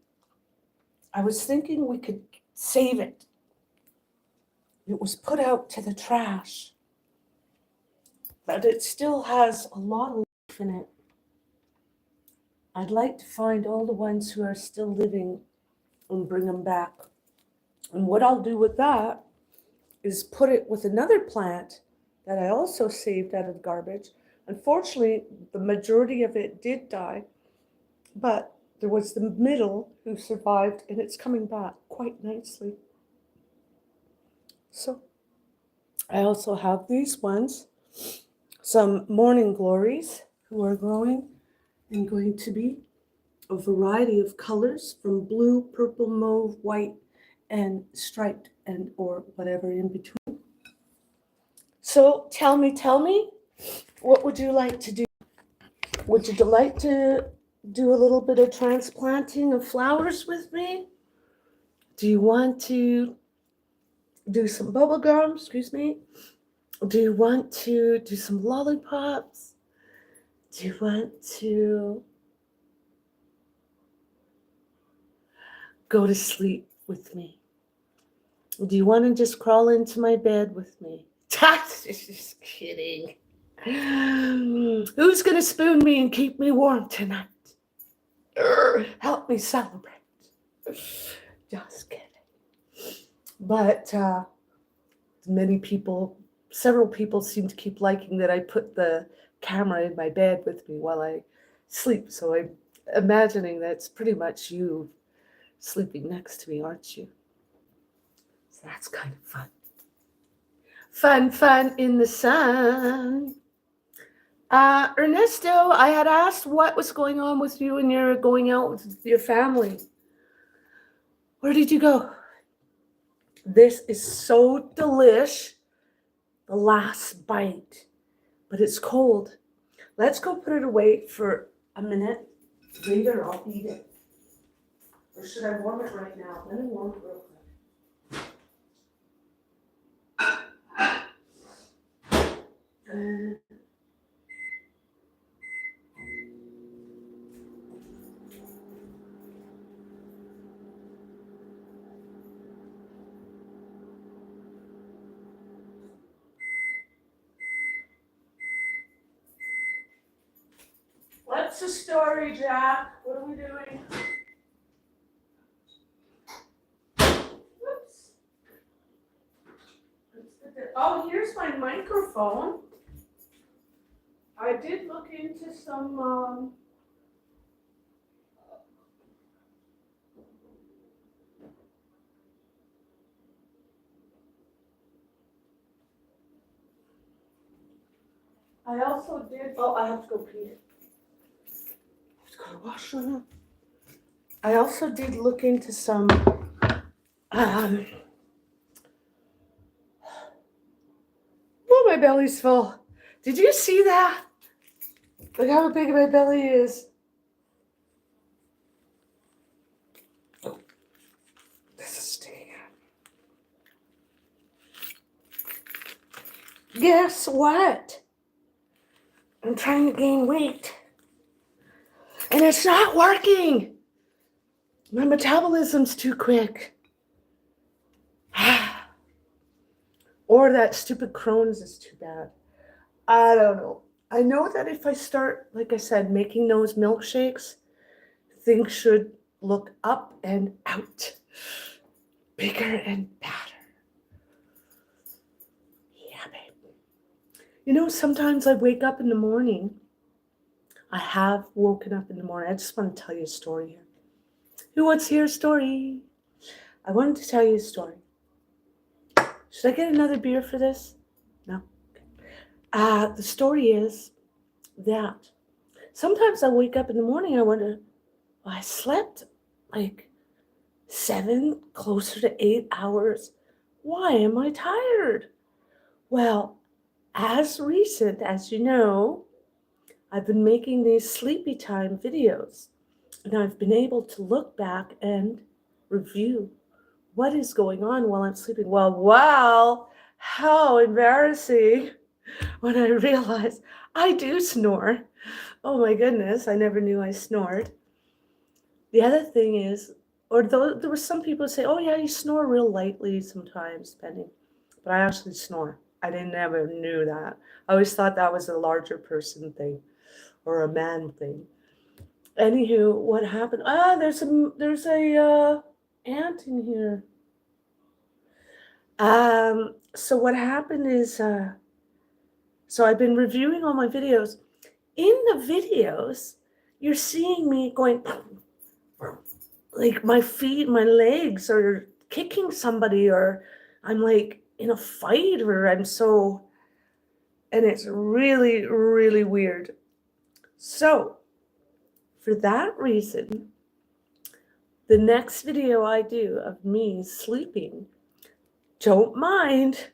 I was thinking we could save it. It was put out to the trash, but it still has a lot of life in it. I'd like to find all the ones who are still living and bring them back. And what I'll do with that is put it with another plant that I also saved out of garbage. Unfortunately, the majority of it did die, but there was the middle who survived, and it's coming back quite nicely. So I also have these ones, some morning glories who are growing and going to be a variety of colors from blue, purple, mauve, white, and striped, and or whatever in between. So tell me, what would you like to do? Would you like to do a little bit of transplanting of flowers with me? Do you want to do some bubble gum? Excuse me. Do you want to do some lollipops? Do you want to go to sleep with me? Do you want to just crawl into my bed with me? Just kidding. Who's going to spoon me and keep me warm tonight? Help me celebrate. Just kidding. But several people seem to keep liking that I put the camera in my bed with me while I sleep. So I'm imagining that's pretty much you sleeping next to me, aren't you? So that's kind of fun. Fun in the sun. Ernesto, I had asked what was going on with you when you're going out with your family. Where did you go? This is so delish. The last bite, but it's cold. Let's go put it away for a minute. Later, I'll eat it. Or should I warm it right now? Let me warm it real quick. What's the story, Jack? What are we doing? Whoops. Oh, here's my microphone. I did look into some I also did, I have to go pee. I have to go to the washroom. I also did look into some, oh, my belly's full. Did you see that? Look how big my belly is. Oh, this is staying out. Guess what? I'm trying to gain weight. And it's not working. My metabolism's too quick. Or that stupid Crohn's is too bad. I don't know. I know that if I start, like I said, making those milkshakes, things should look up and out, bigger and badder. Yeah, babe. You know, sometimes I wake up in the morning. I have woken up in the morning. I just want to tell you a story here. Who wants to hear a story? I wanted to tell you a story. Should I get another beer for this? No. The story is that sometimes I wake up in the morning. I wonder, well, I slept like 7, closer to 8 hours. Why am I tired? Well, as recent as you know, I've been making these sleepy time videos, and I've been able to look back and review what is going on while I'm sleeping. Well, wow, how embarrassing when I realize I do snore. Oh my goodness, I never knew I snored. The other thing is, or there were some people who say, oh yeah, you snore real lightly sometimes, depending. But I actually snore. I didn't ever knew that. I always thought that was a larger person thing or a man thing. Anywho, what happened? There's a ant in here. So what happened is, so I've been reviewing all my videos. In the videos, you're seeing me going, like my feet, my legs are kicking somebody, or I'm like in a fight, or and it's really, really weird. So, for that reason, the next video I do of me sleeping, don't mind,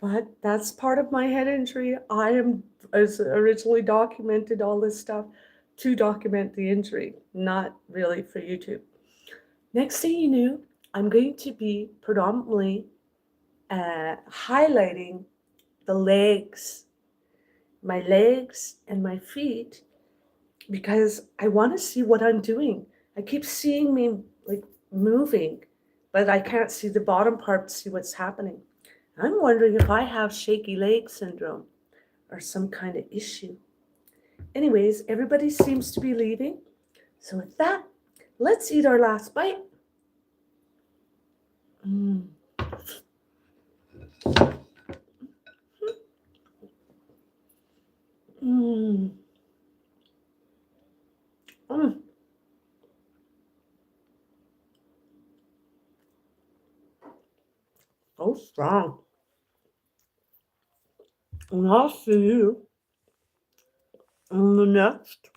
but that's part of my head injury. I am, as originally documented all this stuff to document the injury, not really for YouTube. Next thing you know, I'm going to be predominantly highlighting the legs, my legs and my feet, because I want to see what I'm doing. I keep seeing me like moving, but I can't see the bottom part to see what's happening. I'm wondering if I have shaky leg syndrome or some kind of issue. Anyways, everybody seems to be leaving. So with that, let's eat our last bite. Mm. Mm. Mm. So strong. And I'll see you in the next